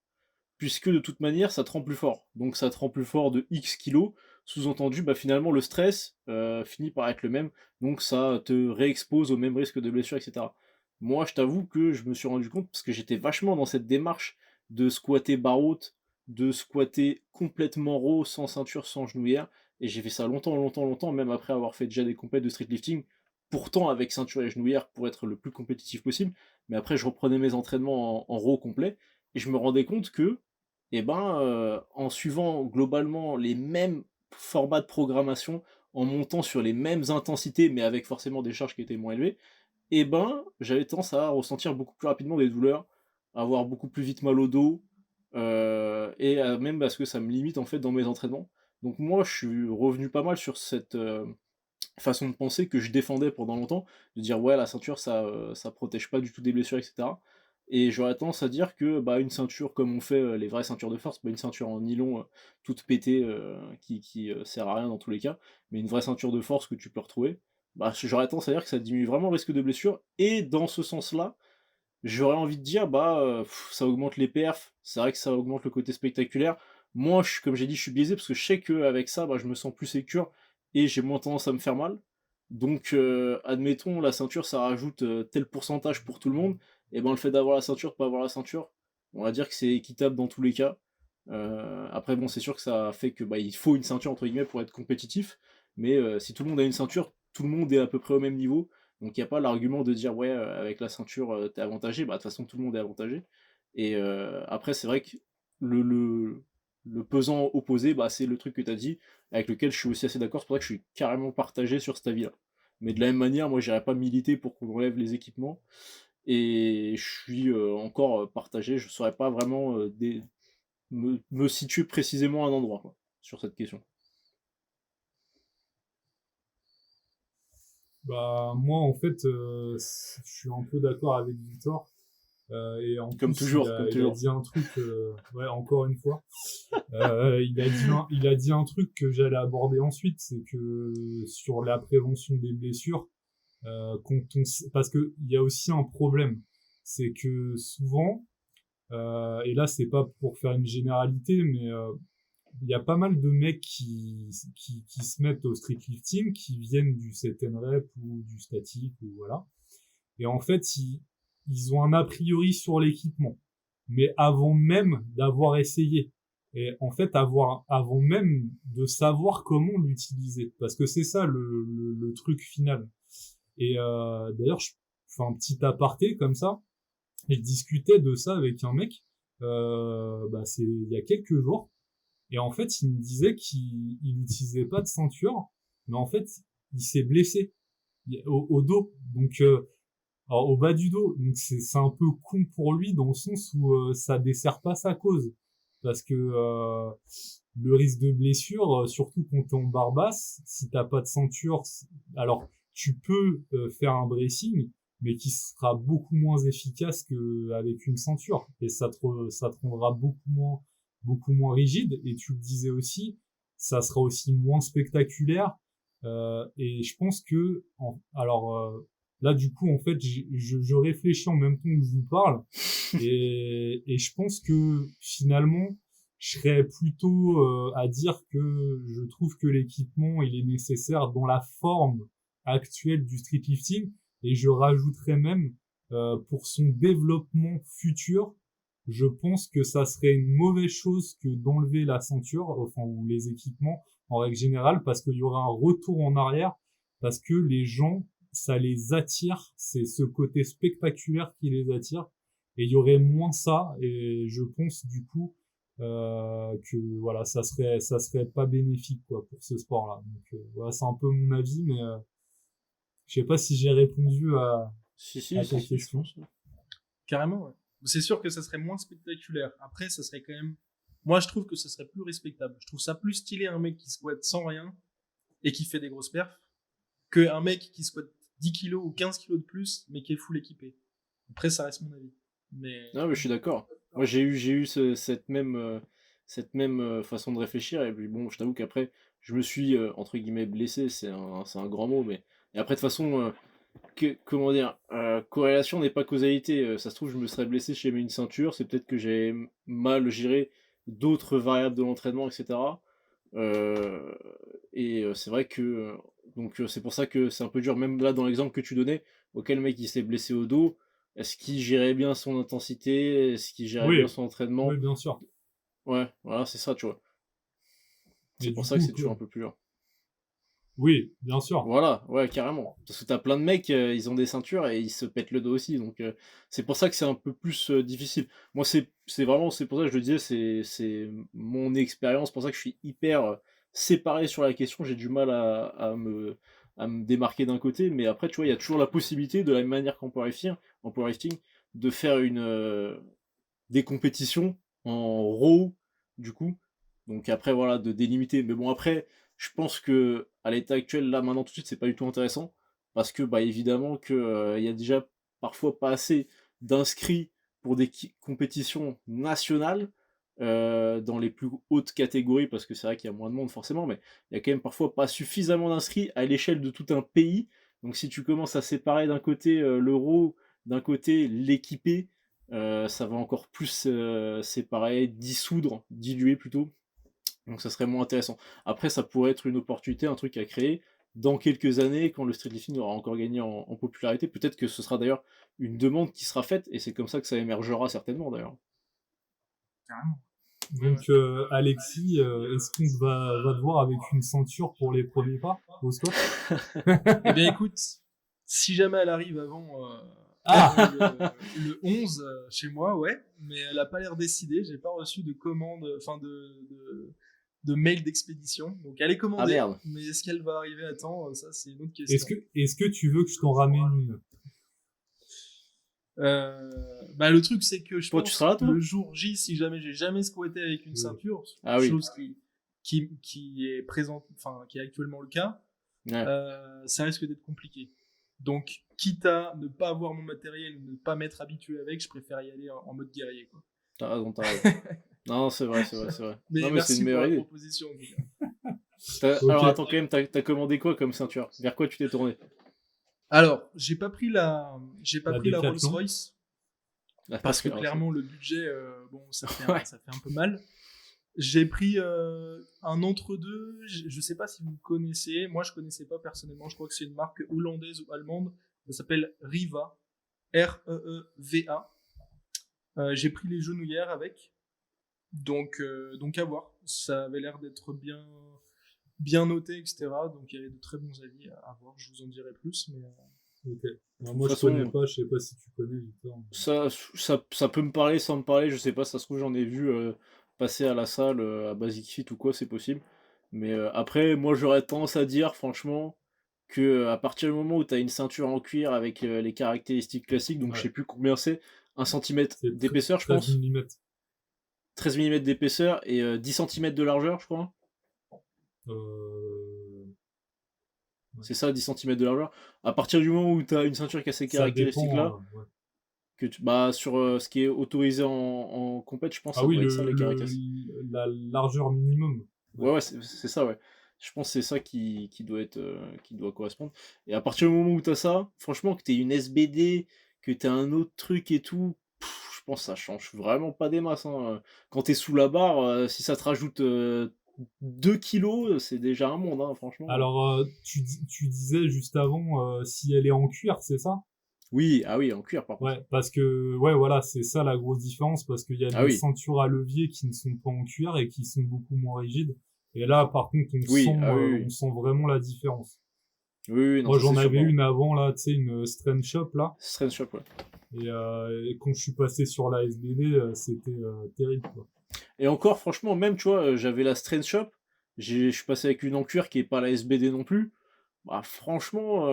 puisque de toute manière, ça te rend plus fort. Donc ça te rend plus fort de X kilos. Sous-entendu, finalement, le stress finit par être le même, donc ça te réexpose au même risque de blessure, etc. Moi, je t'avoue que je me suis rendu compte, parce que j'étais vachement dans cette démarche de squatter barre haute, de squatter complètement raw, sans ceinture, sans genouillère, et j'ai fait ça longtemps, même après avoir fait déjà des compètes de streetlifting, pourtant avec ceinture et genouillère pour être le plus compétitif possible, mais après je reprenais mes entraînements en raw complet, et je me rendais compte que, en suivant globalement les mêmes formats de programmation, en montant sur les mêmes intensités, mais avec forcément des charges qui étaient moins élevées, et ben, j'avais tendance à ressentir beaucoup plus rapidement des douleurs, à avoir beaucoup plus vite mal au dos, et même parce que ça me limite, en fait, dans mes entraînements. Donc moi, je suis revenu pas mal sur cette, façon de penser que je défendais pendant longtemps, de dire: «Ouais, la ceinture ça protège pas du tout des blessures et cetera», et j'aurais tendance à dire que, bah, une ceinture comme on fait, les vraies ceintures de force, pas une ceinture en nylon, toute pétée, qui sert à rien dans tous les cas, mais une vraie ceinture de force que tu peux retrouver, bah, j'aurais tendance à dire que ça diminue vraiment le risque de blessure, et dans ce sens-là, j'aurais envie de dire, bah, ça augmente les perfs, c'est vrai que ça augmente le côté spectaculaire. Moi, je comme j'ai dit, je suis biaisé parce que je sais qu'avec ça, bah, je me sens plus sécure et j'ai moins tendance à me faire mal. Donc, admettons, la ceinture, ça rajoute, tel pourcentage pour tout le monde, et ben, le fait d'avoir la ceinture, de pas avoir la ceinture, on va dire que c'est équitable dans tous les cas. Après bon, c'est sûr que ça fait que, bah, il faut une ceinture entre guillemets pour être compétitif, mais si tout le monde a une ceinture, tout le monde est à peu près au même niveau. Donc il y a pas l'argument de dire: «Ouais, avec la ceinture, tu avantagé». Bah, de toute façon tout le monde est avantagé, et après c'est vrai que le le le pesant opposé, bah, c'est le truc que tu as dit, avec lequel je suis aussi assez d'accord. C'est pour ça que je suis carrément partagé sur cet avis-là. Mais de la même manière, moi j'irais pas militer pour qu'on enlève les équipements, et je suis, encore, partagé. Je saurais pas vraiment, me situer précisément à un endroit, quoi, sur cette question. Bah, moi, en fait, je suis un peu d'accord avec Victor. Et en Comme plus, toujours, comme il a toujours. dit un truc, ouais, encore une fois. Il a dit un truc que j'allais aborder ensuite, c'est que sur la prévention des blessures, parce que il y a aussi un problème, c'est que souvent, et là c'est pas pour faire une généralité, mais il y a pas mal de mecs qui se mettent au street lifting, qui viennent du set and rep ou du statique ou voilà. Et en fait, ils ont un a priori sur l'équipement, mais avant même d'avoir essayé. Et en fait, avant même de savoir comment l'utiliser. Parce que c'est ça le truc final. Et d'ailleurs, je fais un petit aparté comme ça. Et je discutais de ça avec un mec, bah c'est il y a quelques jours. Et en fait, il me disait qu'il n'utilisait pas de ceinture, mais en fait, il s'est blessé au dos. Donc, alors, au bas du dos. Donc, c'est un peu con pour lui dans le sens où ça dessert pas sa cause. Parce que le risque de blessure, surtout quand t'es en barre basse, si t'as pas de ceinture, alors tu peux faire un bracing, mais qui sera beaucoup moins efficace qu'avec une ceinture. Et ça te rendra beaucoup moins rigide. Et tu le disais aussi, ça sera aussi moins spectaculaire. Et je pense que, alors là, du coup, en fait, je réfléchis en même temps que je vous parle, et je pense que finalement, je serais plutôt à dire que je trouve que l'équipement, il est nécessaire dans la forme actuelle du street lifting, et je rajouterais même pour son développement futur, je pense que ça serait une mauvaise chose que d'enlever la ceinture, enfin, ou les équipements en règle générale, parce qu'il y aura un retour en arrière, parce que les gens, ça les attire, c'est ce côté spectaculaire qui les attire, et il y aurait moins ça, et je pense du coup que voilà, ça serait pas bénéfique quoi pour ce sport-là. Donc voilà, c'est un peu mon avis, mais je sais pas si j'ai répondu Si, si, à si, ta si, je question. pense. Carrément, ouais. C'est sûr que ça serait moins spectaculaire. Après, ça serait quand même. Moi, je trouve que ça serait plus respectable. Je trouve ça plus stylé un mec qui squatte sans rien et qui fait des grosses perfs qu'un mec qui squatte 10 kilos ou 15 kilos de plus mais qui est full équipé. Après, ça reste mon avis. Mais. Non, mais je suis d'accord. Moi, j'ai eu cette même façon de réfléchir, et puis bon, je t'avoue qu'après, je me suis, entre guillemets, blessé, c'est un grand mot, mais. Et après, de toute façon, comment dire, corrélation n'est pas causalité. Ça se trouve, je me serais blessé si j'avais une ceinture, c'est peut-être que j'ai mal géré d'autres variables de l'entraînement, etc. Euh, et c'est vrai que. Donc, c'est pour ça que c'est un peu dur, même là, dans l'exemple que tu donnais, auquel le mec il s'est blessé au dos. Est-ce qu'il gérait bien son intensité? Est-ce qu'il gérait bien Oui, son oui, entraînement? bien sûr. Ouais, voilà, c'est ça, tu vois. Mais C'est pour du ça que coup, c'est toujours un peu plus dur. oui, bien sûr. Voilà, ouais, carrément. Parce que t'as plein de mecs, ils ont des ceintures et ils se pètent le dos aussi. Donc, c'est pour ça que c'est un peu plus difficile. Moi, c'est vraiment, c'est pour ça que je le disais, c'est mon expérience. C'est pour ça que je suis hyper séparé sur la question. J'ai du mal à me démarquer d'un côté, mais après, tu vois, il y a toujours la possibilité, de la même manière qu'en powerlifting, de faire des compétitions en raw, du coup. Donc après, voilà, de délimiter. Mais bon, après, je pense que à l'état actuel, là, maintenant, tout de suite, c'est pas du tout intéressant. Parce que, bah, évidemment que, il y a déjà parfois pas assez d'inscrits pour des compétitions nationales, dans les plus hautes catégories, parce que c'est vrai qu'il y a moins de monde forcément, mais il y a quand même parfois pas suffisamment d'inscrits à l'échelle de tout un pays. Donc si tu commences à séparer d'un côté l'euro, d'un côté l'équipé, ça va encore plus séparer, diluer plutôt. Donc ça serait moins intéressant. Après, ça pourrait être une opportunité, un truc à créer dans quelques années, quand le streetlifting aura encore gagné en popularité. Peut-être que ce sera d'ailleurs une demande qui sera faite, et c'est comme ça que ça émergera certainement d'ailleurs. Carrément. Donc, Alexis, est-ce qu'on va te voir avec une ceinture pour les premiers pas au squat? Eh bien, écoute, si jamais elle arrive avant le 11 chez moi, ouais, mais elle a pas l'air décidée. J'ai pas reçu de commande, enfin de mail d'expédition. Donc elle est commandée, merde. mais est-ce qu'elle va arriver à temps? Ça, c'est une autre question. Est-ce que tu veux que je t'en ramène une? Bah, le truc, c'est que je Toi, pense tu seras là, toi le jour J, si jamais j'ai jamais squatté avec une ceinture, Ah oui. chose qui est présente, enfin qui est actuellement le cas, Ouais. ça risque d'être compliqué. Donc, quitte à ne pas avoir mon matériel, ne pas m'être habitué avec, je préfère y aller en mode guerrier, quoi. T'as raison. Non, c'est vrai. Mais Non, mais merci c'est une pour meilleure la idée. proposition. En tout cas. Ok. Alors attends, quand même, t'as commandé quoi comme ceinture? Vers quoi tu t'es tourné? Alors, j'ai pas pris la Décathlon. Rolls-Royce parce que clairement le budget, bon, ça fait un peu mal. J'ai pris un entre-deux. Je sais pas si vous connaissez. Moi, je connaissais pas personnellement. Je crois que c'est une marque hollandaise ou allemande. Ça s'appelle Riva. R-E-E-V-A. J'ai pris les genouillères avec. Donc à voir. Ça avait l'air d'être bien noté, etc. Donc il y avait de très bons avis à voir. Je vous en dirai plus. Mais Ok. Alors, moi, je connais pas. Je sais pas si tu connais, Victor. Ça peut me parler sans me parler. Je sais pas. Ça se trouve, j'en ai vu passer à la salle à Basic Fit ou quoi. C'est possible. Mais après, moi, j'aurais tendance à dire, franchement, que à partir du moment où tu as une ceinture en cuir avec les caractéristiques classiques, donc je sais plus combien c'est, 1 cm C'est d'épaisseur, je pense. 13 mm. 13 mm d'épaisseur et 10 cm de largeur, je crois. Ouais. C'est ça, 10 cm de largeur. À partir du moment où tu as une ceinture qui a ces caractéristiques-là, ouais. bah, sur ce qui est autorisé en compète, je pense que Ah ça oui, doit être ça les caractéristiques. la largeur minimum. Ouais, c'est ça, ouais. Je pense que c'est ça qui doit correspondre. Et à partir du moment où tu as ça, franchement, que tu une SBD, que tu un autre truc et tout, je pense que ça change vraiment pas des masses. Hein. Quand tu es sous la barre, si ça te rajoute 2 kilos, c'est déjà un monde, hein, franchement. Alors, tu disais juste avant si elle est en cuir, c'est ça? Oui, en cuir par contre. Ouais, parce que, ouais, voilà, c'est ça la grosse différence, parce qu'il y a des ceintures à levier qui ne sont pas en cuir et qui sont beaucoup moins rigides. Et là, par contre, on sent vraiment la différence. Oui, non, moi, j'en avais une avant, là, tu sais, une Strength Shop, là. Strength Shop, ouais. Et quand je suis passé sur la SBD, c'était terrible, quoi. Et encore, franchement, même, tu vois, j'avais la Strength Shop, je suis passé avec une en cuir qui est pas la SBD non plus. Bah, franchement,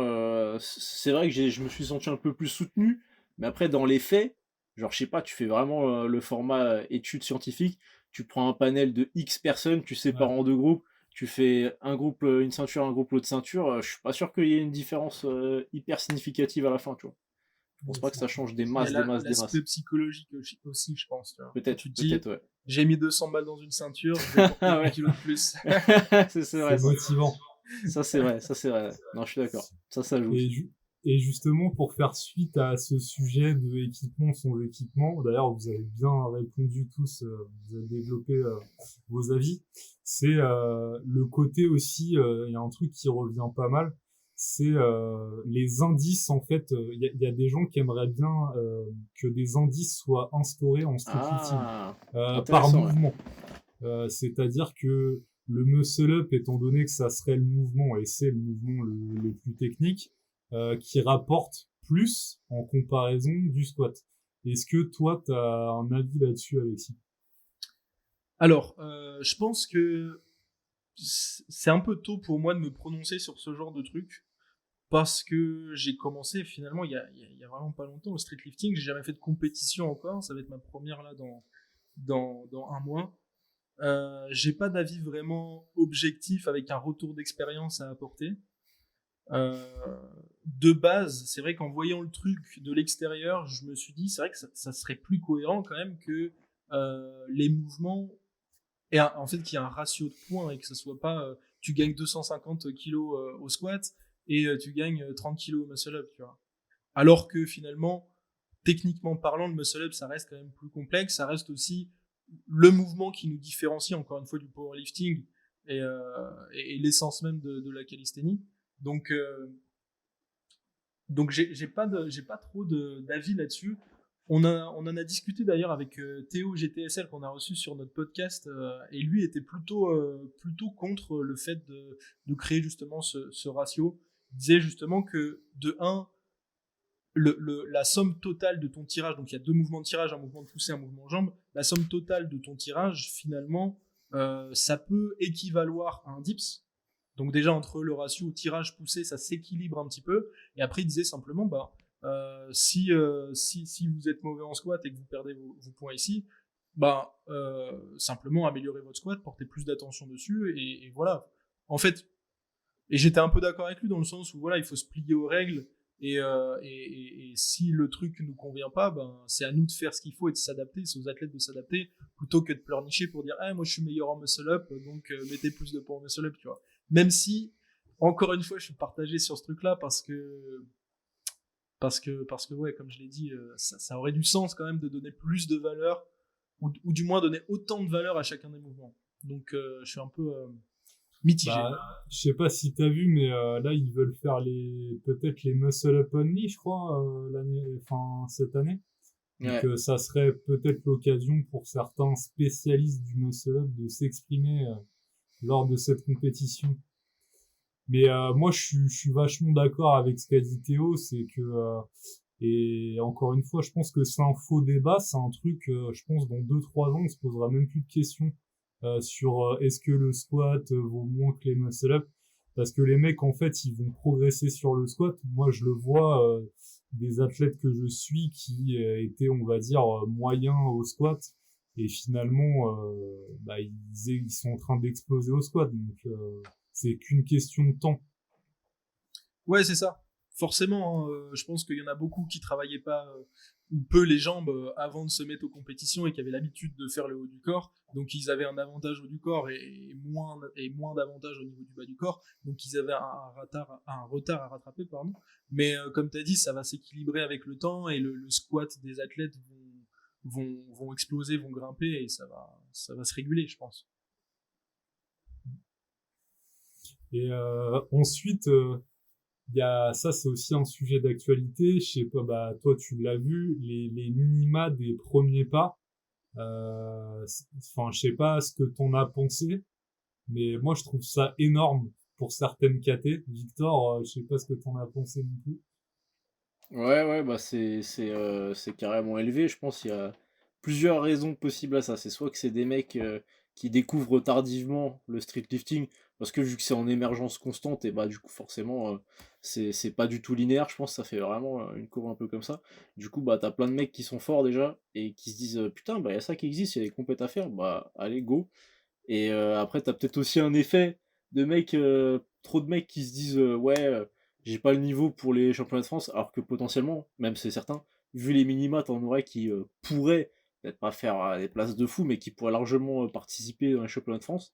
c'est vrai que je me suis senti un peu plus soutenu, mais après, dans les faits, genre, je sais pas, tu fais vraiment le format étude scientifique, tu prends un panel de X personnes, tu sépares en 2 groupes, tu fais un groupe, une ceinture, un groupe, l'autre ceinture, je suis pas sûr qu'il y ait une différence hyper significative à la fin, tu vois. Je pense pas que ça change des masses. L'aspect psychologique aussi, je pense. Peut-être, tu te dis, ouais. J'ai mis 200 balles dans une ceinture, je vais porter 1 kilo de plus. c'est vrai. C'est motivant. Ça, c'est vrai. Non, je suis d'accord. Ça joue. Et justement, pour faire suite à ce sujet de équipement sans équipement, d'ailleurs, vous avez bien répondu tous, vous avez développé vos avis, c'est le côté aussi, il y a un truc qui revient pas mal, c'est les indices, en fait. Il y a des gens qui aimeraient bien que des indices soient instaurés en streetlifting par mouvement. C'est-à-dire que le muscle-up, étant donné que ça serait le mouvement, et c'est le mouvement le plus technique, qui rapporte plus en comparaison du squat. Est-ce que toi, tu as un avis là-dessus, Alexis? Alors, je pense que c'est un peu tôt pour moi de me prononcer sur ce genre de truc. parce que j'ai commencé finalement il y a vraiment pas longtemps le street lifting. J'ai jamais fait de compétition encore, ça va être ma première là dans un mois. J'ai pas d'avis vraiment objectif avec un retour d'expérience à apporter. De base, c'est vrai qu'en voyant le truc de l'extérieur, je me suis dit, c'est vrai que ça serait plus cohérent quand même que les mouvements, et en fait qu'il y ait un ratio de points et que ce soit pas tu gagnes 250 kilos au squat et tu gagnes 30 kilos au muscle up, tu vois. Alors que finalement, techniquement parlant, le muscle up, ça reste quand même plus complexe, ça reste aussi le mouvement qui nous différencie encore une fois du powerlifting et l'essence même de la calisthénie. Donc j'ai pas trop d'avis là-dessus. On en a discuté d'ailleurs avec Théo GTSL qu'on a reçu sur notre podcast et lui était plutôt contre le fait de créer justement ce ratio. Il disait justement que de 1, la somme totale de ton tirage, donc il y a 2 mouvements de tirage, un mouvement de poussée, un mouvement de jambe, la somme totale de ton tirage, finalement, ça peut équivaloir à un dips. Donc déjà, entre le ratio tirage-poussée, ça s'équilibre un petit peu. Et après, il disait simplement, si vous êtes mauvais en squat et que vous perdez vos points ici, simplement améliorer votre squat, porter plus d'attention dessus, et voilà. En fait, et j'étais un peu d'accord avec lui dans le sens où voilà, il faut se plier aux règles. Et si le truc nous convient pas, c'est à nous de faire ce qu'il faut et de s'adapter, c'est aux athlètes de s'adapter, plutôt que de pleurnicher pour dire moi je suis meilleur en muscle up, donc mettez plus de poids en muscle up, tu vois. Même si, encore une fois, je suis partagé sur ce truc-là parce que ouais, comme je l'ai dit, ça aurait du sens quand même de donner plus de valeur ou du moins donner autant de valeur à chacun des mouvements. Donc je suis un peu mitigé. Je sais pas si t'as vu, mais là ils veulent faire peut-être les muscle up only, je crois, cette année. Ouais. Donc ça serait peut-être l'occasion pour certains spécialistes du muscle up de s'exprimer lors de cette compétition. Mais moi je suis vachement d'accord avec ce qu'a dit Théo, c'est que et encore une fois, je pense que c'est un faux débat, c'est un truc, je pense dans 2-3 ans, on se posera même plus de questions sur est-ce que le squat vaut moins que les muscle-up, parce que les mecs, en fait, ils vont progresser sur le squat. Moi, je le vois, des athlètes que je suis qui étaient, on va dire, moyens au squat, et finalement, ils sont en train d'exploser au squat, donc c'est qu'une question de temps. Ouais, c'est ça. Forcément, je pense qu'il y en a beaucoup qui travaillaient pas ou peu les jambes avant de se mettre aux compétitions et qui avaient l'habitude de faire le haut du corps. Donc ils avaient un avantage au haut du corps et moins d'avantage au niveau du bas du corps. Donc ils avaient un retard à rattraper, pardon. Mais comme tu as dit, ça va s'équilibrer avec le temps et le squat des athlètes vont exploser, vont grimper et ça va se réguler, je pense. Et ensuite, ça c'est aussi un sujet d'actualité. Je sais pas, toi tu l'as vu, les minima des premiers pas. Je sais pas ce que t'en as pensé, mais moi je trouve ça énorme pour certaines KT. Victor, je sais pas ce que t'en as pensé non plus. Ouais, c'est carrément élevé. Je pense qu'il y a plusieurs raisons possibles à ça. C'est soit que c'est des mecs qui découvrent tardivement le street lifting, parce que vu que c'est en émergence constante, et du coup forcément c'est pas du tout linéaire. Je pense que ça fait vraiment une courbe un peu comme ça. Du coup t'as plein de mecs qui sont forts déjà et qui se disent putain y a ça qui existe, il y a des compètes à faire, allez go. Et après t'as peut-être aussi un effet de mecs, trop de mecs qui se disent j'ai pas le niveau pour les championnats de France, alors que potentiellement, même c'est certain, vu les minima, t'en aurais qui pourraient peut-être pas faire des places de fou, mais qui pourraient largement participer dans les championnats de France,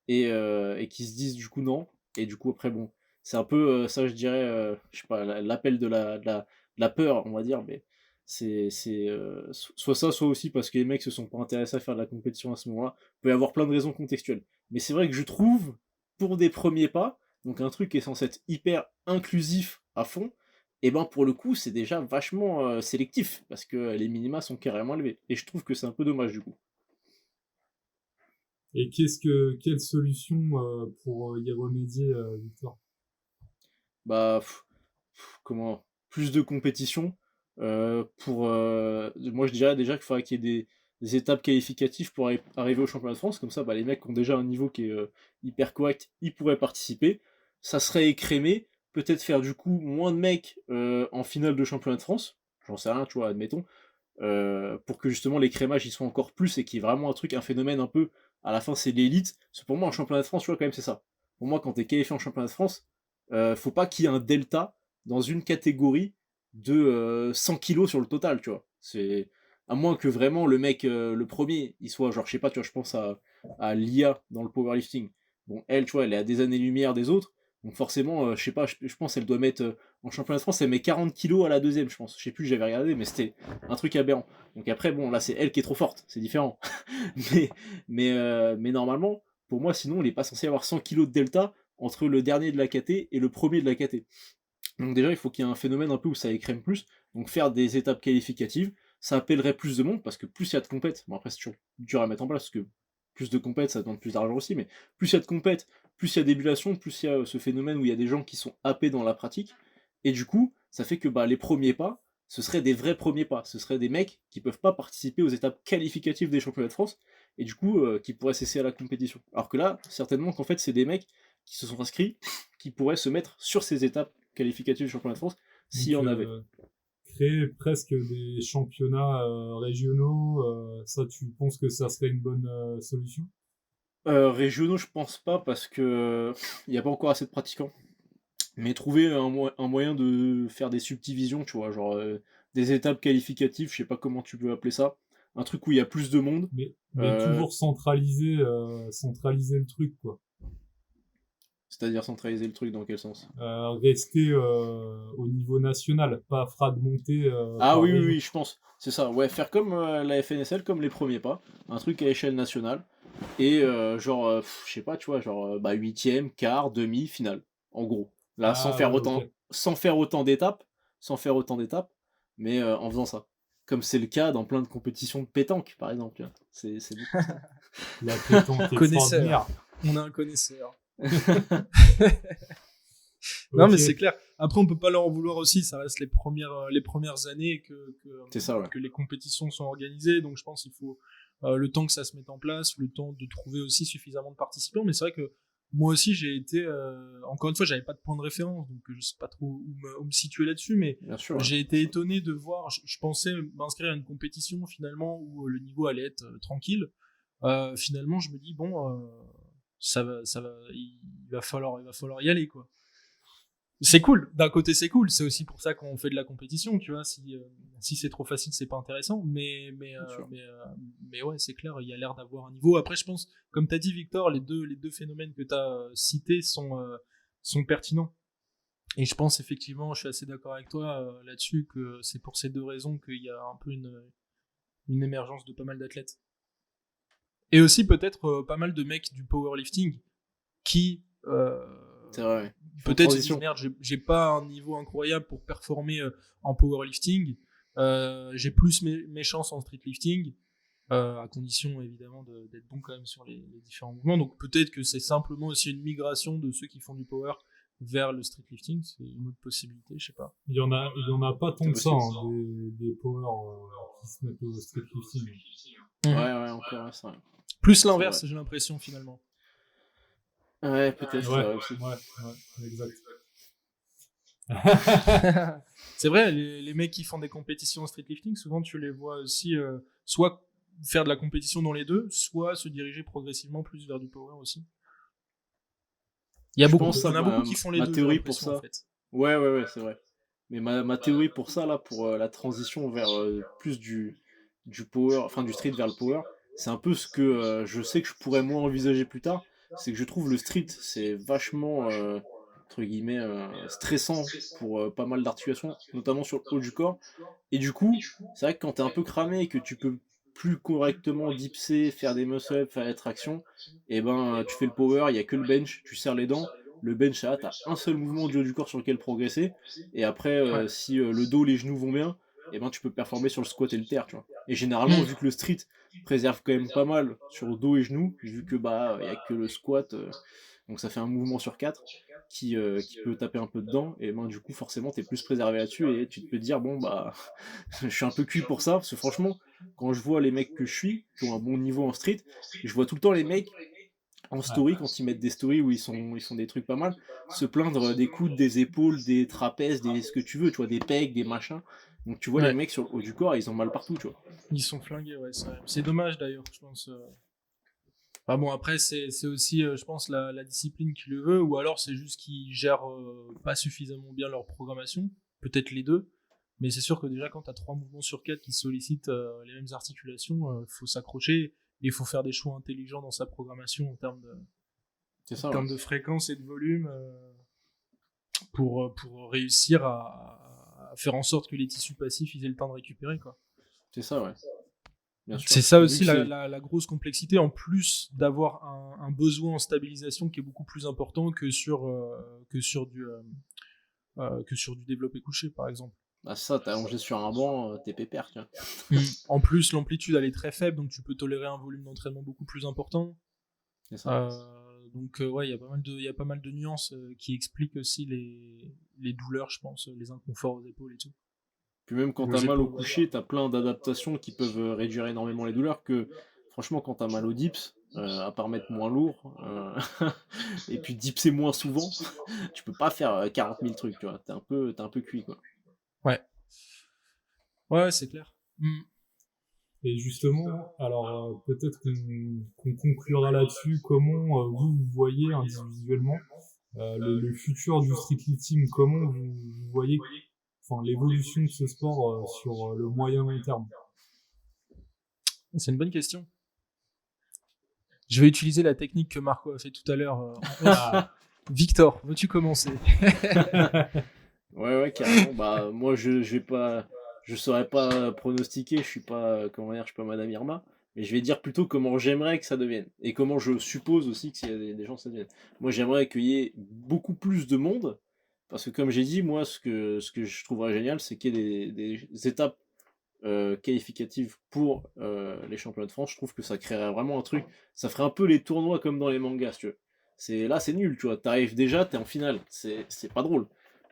et qui se disent du coup non, et du coup après bon, c'est un peu ça je dirais, je sais pas, l'appel de la peur, on va dire, mais c'est soit ça, soit aussi parce que les mecs se sont pas intéressés à faire de la compétition à ce moment-là. Il peut y avoir plein de raisons contextuelles. Mais c'est vrai que je trouve, pour des premiers pas, donc un truc qui est censé être hyper inclusif à fond, et pour le coup c'est déjà vachement sélectif, parce que les minima sont carrément élevés. Et je trouve que c'est un peu dommage du coup. Et quelle solution pour y remédier, Victor? Comment, plus de compétition, moi je dirais déjà qu'il faudrait qu'il y ait des étapes qualificatives pour arriver au championnat de France, comme ça les mecs qui ont déjà un niveau qui est hyper correct, ils pourraient participer, ça serait écrémé, peut-être faire du coup moins de mecs en finale de championnat de France, j'en sais rien, tu vois, admettons, pour que justement les crémages ils soient encore plus et qu'il y ait vraiment un phénomène un peu, à la fin c'est l'élite. Parce que pour moi en championnat de France, tu vois, quand même c'est ça. Pour moi quand t'es qualifié en championnat de France, faut pas qu'il y ait un delta dans une catégorie de 100 kilos sur le total, tu vois. C'est à moins que vraiment le mec, le premier, il soit genre, je sais pas, tu vois, je pense à Lia dans le powerlifting. Bon, elle, tu vois, elle est à des années-lumière des autres, donc forcément, je sais pas, je pense qu'elle doit mettre, en championnat de France, elle met 40 kilos à la deuxième, je pense. Je sais plus, j'avais regardé, mais c'était un truc aberrant. Donc après, bon, là, c'est elle qui est trop forte, c'est différent. mais, mais normalement, pour moi, sinon, il est pas censé avoir 100 kilos de delta entre le dernier de la KT et le premier de la KT. Donc déjà, il faut qu'il y ait un phénomène un peu où ça écrème plus. Donc faire des étapes qualificatives, ça appellerait plus de monde, parce que plus il y a de compètes, bon après c'est toujours dur à mettre en place, parce que plus de compètes, ça demande plus d'argent aussi, mais plus il y a de compètes, plus il y a d'émulation, plus il y a ce phénomène où il y a des gens qui sont happés dans la pratique, et du coup, ça fait que les premiers pas, ce seraient des vrais premiers pas, ce seraient des mecs qui peuvent pas participer aux étapes qualificatives des championnats de France, et du coup, qui pourraient cesser à la compétition. Alors que là, certainement qu'en fait, c'est des mecs qui se sont inscrits, qui pourraient se mettre sur ces étapes qualificatives du championnat de France, s'il y en avait. Créer presque des championnats régionaux, ça tu penses que ça serait une bonne solution? Régionaux, je pense pas, parce que il n'y a pas encore assez de pratiquants. Mais trouver un moyen de faire des subdivisions, tu vois, genre des étapes qualificatives, je sais pas comment tu peux appeler ça, un truc où il y a plus de monde. Mais toujours centraliser le truc, quoi. C'est-à-dire centraliser le truc dans quel sens? Rester au niveau national, pas fragmenter. Ah par oui, région. oui, je pense. C'est ça, ouais, faire comme la FNSL, comme les premiers pas, un truc à échelle nationale, et genre, je sais pas, tu vois, genre huitième, quart, demi, finale, en gros. Là, Ah ouais, ok. sans faire autant d'étapes, mais en faisant ça. Comme c'est le cas dans plein de compétitions de pétanque, par exemple. Tu vois. C'est beaucoup ça. La pétanque extraordinaire. On a un connaisseur. Non, mais c'est clair. Après, on peut pas leur en vouloir aussi. Ça reste les premières années C'est ça, ouais. que les compétitions sont organisées. Donc, je pense qu'il faut le temps que ça se mette en place, le temps de trouver aussi suffisamment de participants. Mais c'est vrai que moi aussi, j'ai été. Encore une fois, j'avais pas de point de référence, donc je sais pas trop où me situer là-dessus. Mais Bien sûr, ouais. j'ai été étonné de voir. Je pensais m'inscrire à une compétition finalement où le niveau allait être tranquille. Finalement, je me dis bon. Il va falloir y aller, quoi. C'est cool, d'un côté c'est cool, c'est aussi pour ça qu'on fait de la compétition, tu vois, si c'est trop facile c'est pas intéressant, mais ouais, c'est clair, il y a l'air d'avoir un niveau. Après je pense, comme t'as dit Victor, les deux phénomènes que t'as cités sont pertinents, et je pense effectivement, je suis assez d'accord avec toi là-dessus, que c'est pour ces deux raisons qu'il y a un peu une émergence de pas mal d'athlètes. Et aussi peut-être pas mal de mecs du powerlifting qui c'est vrai, ouais. Peut-être se disent merde, j'ai pas un niveau incroyable pour performer en powerlifting, j'ai plus mes chances en streetlifting, à condition évidemment d'être bon quand même sur les différents mouvements. Donc peut-être que c'est simplement aussi une migration de ceux qui font du power vers le streetlifting, c'est une autre possibilité, je sais pas. Il y en a pas tant que ça, des power qui se mettent au streetlifting. Ouais, encore ça. Plus l'inverse, j'ai l'impression finalement. Ouais, peut-être. Ouais, exact. C'est vrai, les mecs qui font des compétitions en streetlifting, souvent tu les vois aussi soit faire de la compétition dans les deux, soit se diriger progressivement plus vers du power aussi. Il y en a beaucoup qui font les deux. Ma théorie pour ça. En fait. Ouais, c'est vrai. Mais ma théorie pour ça, là, pour la transition vers plus du power, enfin du street vers le power, c'est un peu ce que je sais que je pourrais moins envisager plus tard. C'est que je trouve le street, c'est vachement, entre guillemets, stressant pour pas mal d'articulations, notamment sur le haut du corps. Et du coup, c'est vrai que quand t'es un peu cramé et que tu peux plus correctement dipser, faire des muscle-up, faire des tractions, et ben tu fais le power, il y a que le bench, tu serres les dents. Le bench, là, t'as un seul mouvement du haut du corps sur lequel progresser. Et après, si le dos, les genoux vont bien, et ben tu peux performer sur le squat et le terre, tu vois. Et généralement, vu que le street préserve quand même pas mal sur le dos et genoux, vu que y a que le squat, donc ça fait un mouvement sur 4 qui peut taper un peu dedans, et ben du coup forcément t'es plus préservé là-dessus, et tu te peux dire bon je suis un peu cuit pour ça, parce que franchement quand je vois les mecs que je suis qui ont un bon niveau en street, je vois tout le temps les mecs en story, quand ils mettent des stories où ils font des trucs pas mal, se plaindre des coudes, des épaules, des trapèzes, ce que tu veux, tu vois, des pecs, des machins. Donc tu vois les Ouais. mecs sur le haut du corps, ils ont mal partout, tu vois. Ils sont flingués, ouais. C'est dommage d'ailleurs, je pense. Enfin bon, après, c'est aussi, je pense, la discipline qui le veut, ou alors c'est juste qu'ils gèrent pas suffisamment bien leur programmation, peut-être les deux. Mais c'est sûr que déjà, quand tu as 3 mouvements sur 4 qui sollicitent les mêmes articulations, faut s'accrocher et il faut faire des choix intelligents dans sa programmation en termes C'est ça, de fréquence et de volume pour réussir à faire en sorte que les tissus passifs ils aient le temps de récupérer, quoi. C'est ça, ouais. Bien sûr. C'est ça Vu aussi que c'est- la grosse complexité, en plus d'avoir un besoin en stabilisation qui est beaucoup plus important que sur du développé couché, par exemple. Bah, ça, t'es allongé sur un banc, t'es pépère, tu vois. En plus, l'amplitude elle est très faible, donc tu peux tolérer un volume d'entraînement beaucoup plus important. C'est ça. Donc ouais, il y a pas mal de nuances qui expliquent aussi les douleurs, je pense, les inconforts aux épaules et tout. Puis même quand Aux t'as mal au épaules, coucher, t'as plein d'adaptations qui peuvent réduire énormément les douleurs que, franchement, quand t'as mal au dips, à part mettre moins lourd, et puis dipser moins souvent, tu peux pas faire 40 000 trucs, tu vois. T'es un peu cuit, quoi. Ouais. Ouais, c'est clair. Et justement, alors peut-être qu'on conclura là-dessus. Comment vous voyez individuellement le futur du street lifting? Comment vous voyez, enfin, l'évolution de ce sport sur le moyen long terme? C'est une bonne question. Je vais utiliser la technique que Marco a fait tout à l'heure. Victor, veux-tu commencer? Ouais, carrément. Bah, moi, je vais pas, je saurais pas pronostiquer. Je suis pas, comment dire, je suis pas Madame Irma. Mais je vais dire plutôt comment j'aimerais que ça devienne. Et comment je suppose aussi que s'il y a des gens, ça devienne. Moi, j'aimerais qu'il y ait beaucoup plus de monde. Parce que, comme j'ai dit, moi, ce que je trouverais génial, c'est qu'il y ait des étapes qualificatives pour les championnats de France. Je trouve que ça créerait vraiment un truc. Ça ferait un peu les tournois comme dans les mangas, si tu veux. Là, c'est nul, tu vois. T'arrives déjà, t'es en finale. C'est pas drôle.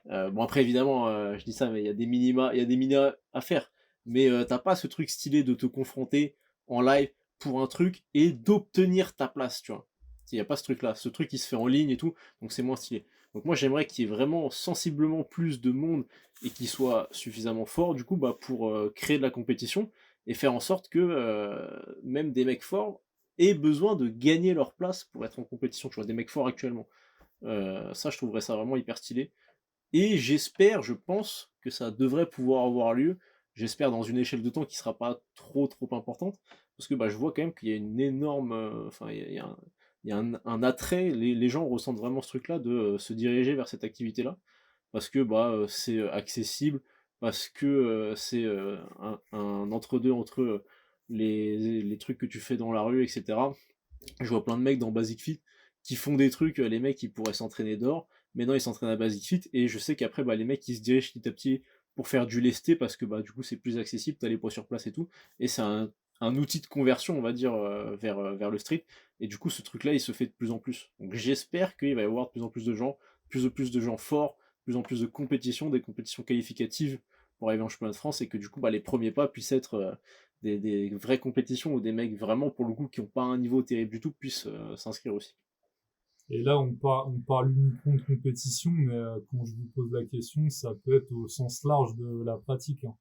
Bon, après, évidemment, je dis ça, mais il y a des minima à faire. Mais t'as pas ce truc stylé de te confronter en live pour un truc et d'obtenir ta place, tu vois. Il n'y a pas ce truc-là. Ce truc, il se fait en ligne et tout, donc c'est moins stylé. Donc moi, j'aimerais qu'il y ait vraiment sensiblement plus de monde et qu'il soit suffisamment fort, du coup, bah, pour créer de la compétition et faire en sorte que même des mecs forts aient besoin de gagner leur place pour être en compétition, tu vois, des mecs forts actuellement. Ça, je trouverais ça vraiment hyper stylé. Et j'espère, je pense que ça devrait pouvoir avoir lieu. J'espère dans une échelle de temps qui sera pas trop importante, parce que bah, je vois quand même qu'il y a une énorme, enfin il y a un attrait. Les gens ressentent vraiment ce truc-là de se diriger vers cette activité-là, parce que bah c'est accessible, parce que c'est un entre-deux entre les trucs que tu fais dans la rue, etc. Je vois plein de mecs dans Basic Fit qui font des trucs, les mecs ils pourraient s'entraîner dehors, mais non ils s'entraînent à Basic Fit, et je sais qu'après bah, les mecs ils se dirigent petit à petit pour faire du lesté parce que bah du coup c'est plus accessible, t'as les poids sur place et tout, et c'est un outil de conversion on va dire vers le street, et du coup ce truc là il se fait de plus en plus. Donc j'espère qu'il va y avoir de plus en plus de gens, plus de gens forts, de plus en plus de compétitions, des compétitions qualificatives pour arriver en championnat de France, et que du coup bah, les premiers pas puissent être des vraies compétitions où des mecs vraiment pour le coup qui n'ont pas un niveau terrible du tout puissent s'inscrire aussi. Et là, on parle uniquement de compétition, mais quand je vous pose la question, ça peut être au sens large de la pratique, hein.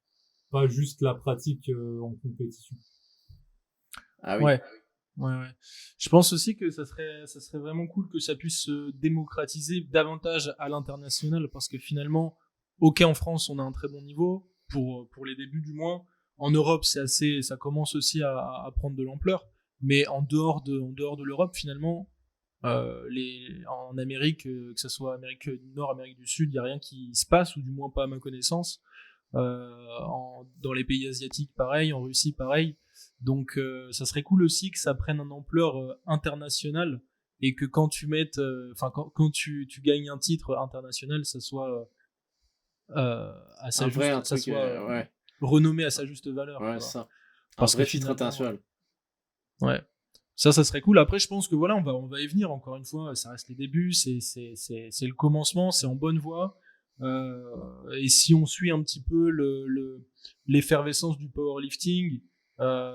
Pas juste la pratique en compétition. Ah oui. Ouais. Je pense aussi que ça serait vraiment cool que ça puisse se démocratiser davantage à l'international, parce que finalement, ok, en France, on a un très bon niveau, pour les débuts du moins. En Europe, ça commence aussi à prendre de l'ampleur. Mais en dehors de l'Europe, finalement, en Amérique, que ce soit Amérique du Nord, Amérique du Sud, il n'y a rien qui se passe, ou du moins pas à ma connaissance. Dans les pays asiatiques, pareil, en Russie, pareil. Donc, ça serait cool aussi que ça prenne une ampleur internationale, et que quand tu mettes, quand tu gagnes un titre international, ça soit à sa Un vrai, un juste, ça truc, soit ouais, renommé à sa juste valeur, tu ouais, vois. ça. Un Parce que vrai titre finalement, international. ouais, ça serait cool. Après, je pense que voilà, on va y venir. Encore une fois, ça reste les débuts, c'est le commencement, c'est en bonne voie. Et si on suit un petit peu l'effervescence du powerlifting,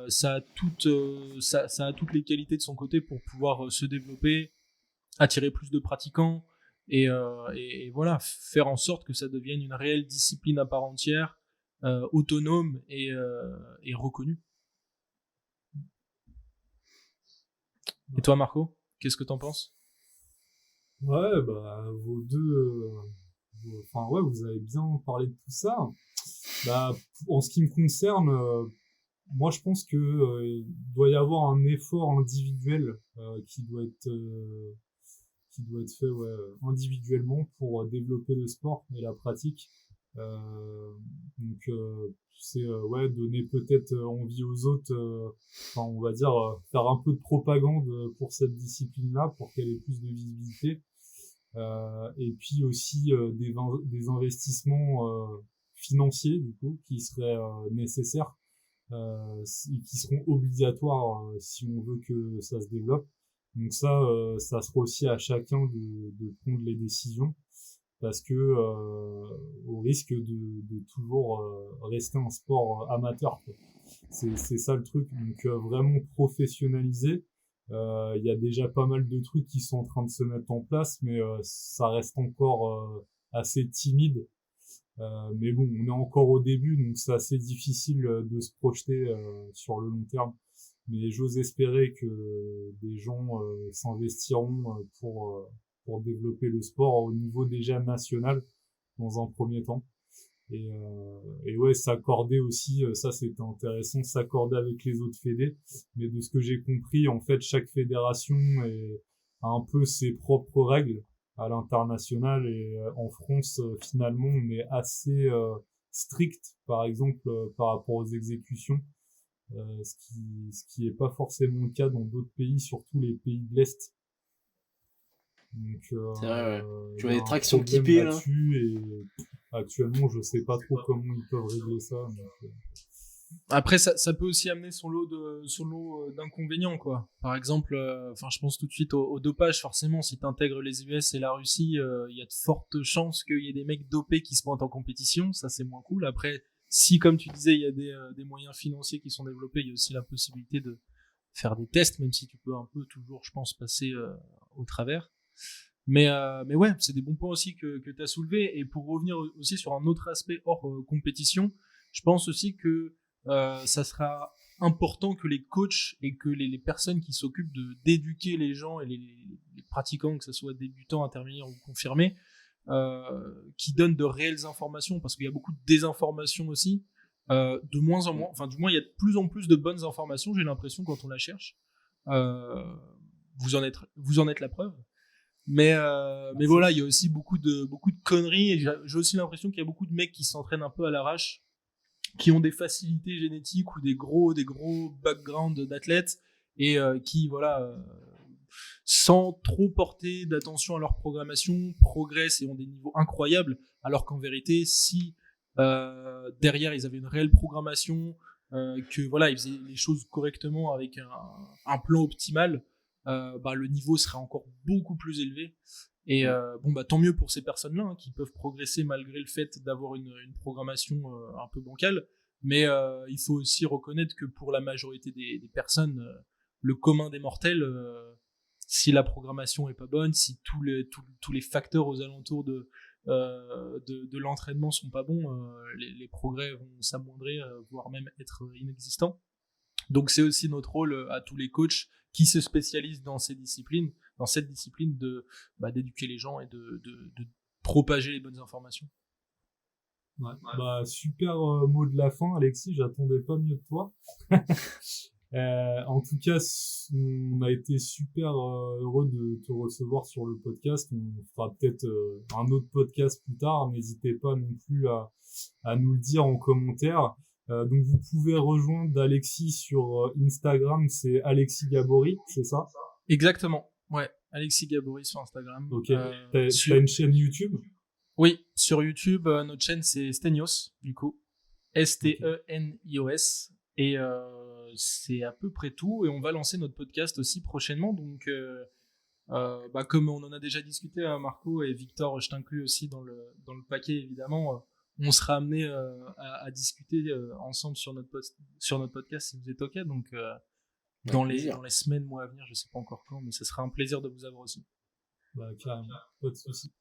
ça a toutes les qualités de son côté pour pouvoir se développer, attirer plus de pratiquants et voilà, faire en sorte que ça devienne une réelle discipline à part entière, autonome et reconnue. Et toi, Marco, qu'est-ce que t'en penses? Ouais, bah, vos deux, enfin, ouais, vous avez bien parlé de tout ça. Bah, en ce qui me concerne, moi, je pense que il doit y avoir un effort individuel qui doit être fait, ouais, individuellement pour développer le sport et la pratique. Donc, c'est ouais, donner peut-être envie aux autres, enfin, on va dire faire un peu de propagande pour cette discipline-là, pour qu'elle ait plus de visibilité. Et puis aussi des investissements financiers du coup qui seraient nécessaires, qui seront obligatoires si on veut que ça se développe. Donc ça sera aussi à chacun de prendre les décisions, parce que au risque de toujours rester un sport amateur, quoi. C'est ça le truc. Donc vraiment professionnaliser. Il y a déjà pas mal de trucs qui sont en train de se mettre en place, mais ça reste encore assez timide. Mais bon, on est encore au début, donc c'est assez difficile de se projeter sur le long terme. Mais j'ose espérer que des gens s'investiront pour développer le sport au niveau déjà national dans un premier temps. Et ouais, s'accorder aussi, ça c'était intéressant, s'accorder avec les autres fédés. Mais de ce que j'ai compris, en fait, chaque fédération a un peu ses propres règles à l'international. Et en France, finalement, on est assez strict, par exemple, par rapport aux exécutions. Ce qui est pas forcément le cas dans d'autres pays, surtout les pays de l'Est. Donc, C'est vrai, ouais. Tu vois y a des un tractions problème typées, là. là-dessus, et actuellement, je sais pas trop comment ils peuvent régler ça. Donc, Après, ça peut aussi amener son lot d'inconvénients, quoi. Par exemple, enfin, je pense tout de suite au dopage. Forcément, si tu intègres les US et la Russie, il y a de fortes chances qu'il y ait des mecs dopés qui se pointent en compétition. Ça, c'est moins cool. Après, si, comme tu disais, il y a des moyens financiers qui sont développés, il y a aussi la possibilité de faire des tests, même si tu peux un peu toujours, je pense, passer au travers. Mais ouais, c'est des bons points aussi que tu as soulevés. Et pour revenir aussi sur un autre aspect hors compétition, je pense aussi que ça sera important que les coachs et que les personnes qui s'occupent d'éduquer les gens et les pratiquants, que ce soit débutants, intermédiaires ou confirmés, qui donnent de réelles informations, parce qu'il y a beaucoup de désinformation aussi, de moins en moins, enfin du moins il y a de plus en plus de bonnes informations, j'ai l'impression, quand on la cherche. Vous en êtes la preuve. Mais voilà, il y a aussi beaucoup de conneries, et j'ai aussi l'impression qu'il y a beaucoup de mecs qui s'entraînent un peu à l'arrache, qui ont des facilités génétiques ou des gros backgrounds d'athlètes, et qui, voilà, sans trop porter d'attention à leur programmation, progressent et ont des niveaux incroyables, alors qu'en vérité, si derrière ils avaient une réelle programmation, que voilà, ils faisaient les choses correctement avec un plan optimal, bah, le niveau serait encore beaucoup plus élevé. Et bon, bah, tant mieux pour ces personnes-là, hein, qui peuvent progresser malgré le fait d'avoir une programmation un peu bancale. Mais il faut aussi reconnaître que pour la majorité des personnes, le commun des mortels, si la programmation est pas bonne, si tous les facteurs aux alentours de l'entraînement sont pas bons, les progrès vont s'amoindrir, voire même être inexistants. Donc c'est aussi notre rôle à tous les coachs qui se spécialisent dans cette discipline, d'éduquer les gens et de propager les bonnes informations. ouais. Bah, super mot de la fin, Alexis, j'attendais pas mieux de toi. En tout cas, on a été super heureux de te recevoir sur le podcast. On fera peut-être un autre podcast plus tard. N'hésitez pas non plus à nous le dire en commentaire. Donc vous pouvez rejoindre Alexis sur Instagram, c'est Alexis Gabory, c'est ça? Exactement, ouais, Alexis Gabory sur Instagram. Ok, t'as une chaîne YouTube? Oui, sur YouTube, notre chaîne c'est Stenios, du coup. Stenios. Et c'est à peu près tout. Et on va lancer notre podcast aussi prochainement. Donc, comme on en a déjà discuté, hein, Marco et Victor, je t'inclus aussi dans le paquet, évidemment. on sera amené à discuter ensemble sur notre podcast si vous êtes OK. Donc, dans les semaines, mois à venir, je sais pas encore quand, mais ce sera un plaisir de vous avoir aussi. Bah, carrément, pas de soucis.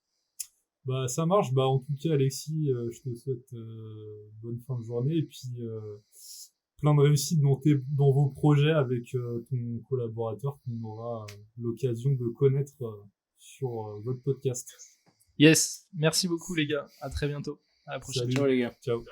Bah, ça marche. Bah, en tout cas, Alexis, je te souhaite bonne fin de journée et puis plein de réussite dans vos projets avec ton collaborateur qu'on aura l'occasion de connaître sur votre podcast. Yes, merci beaucoup les gars. À très bientôt. À la prochaine. Salut. Ciao les gars. Ciao.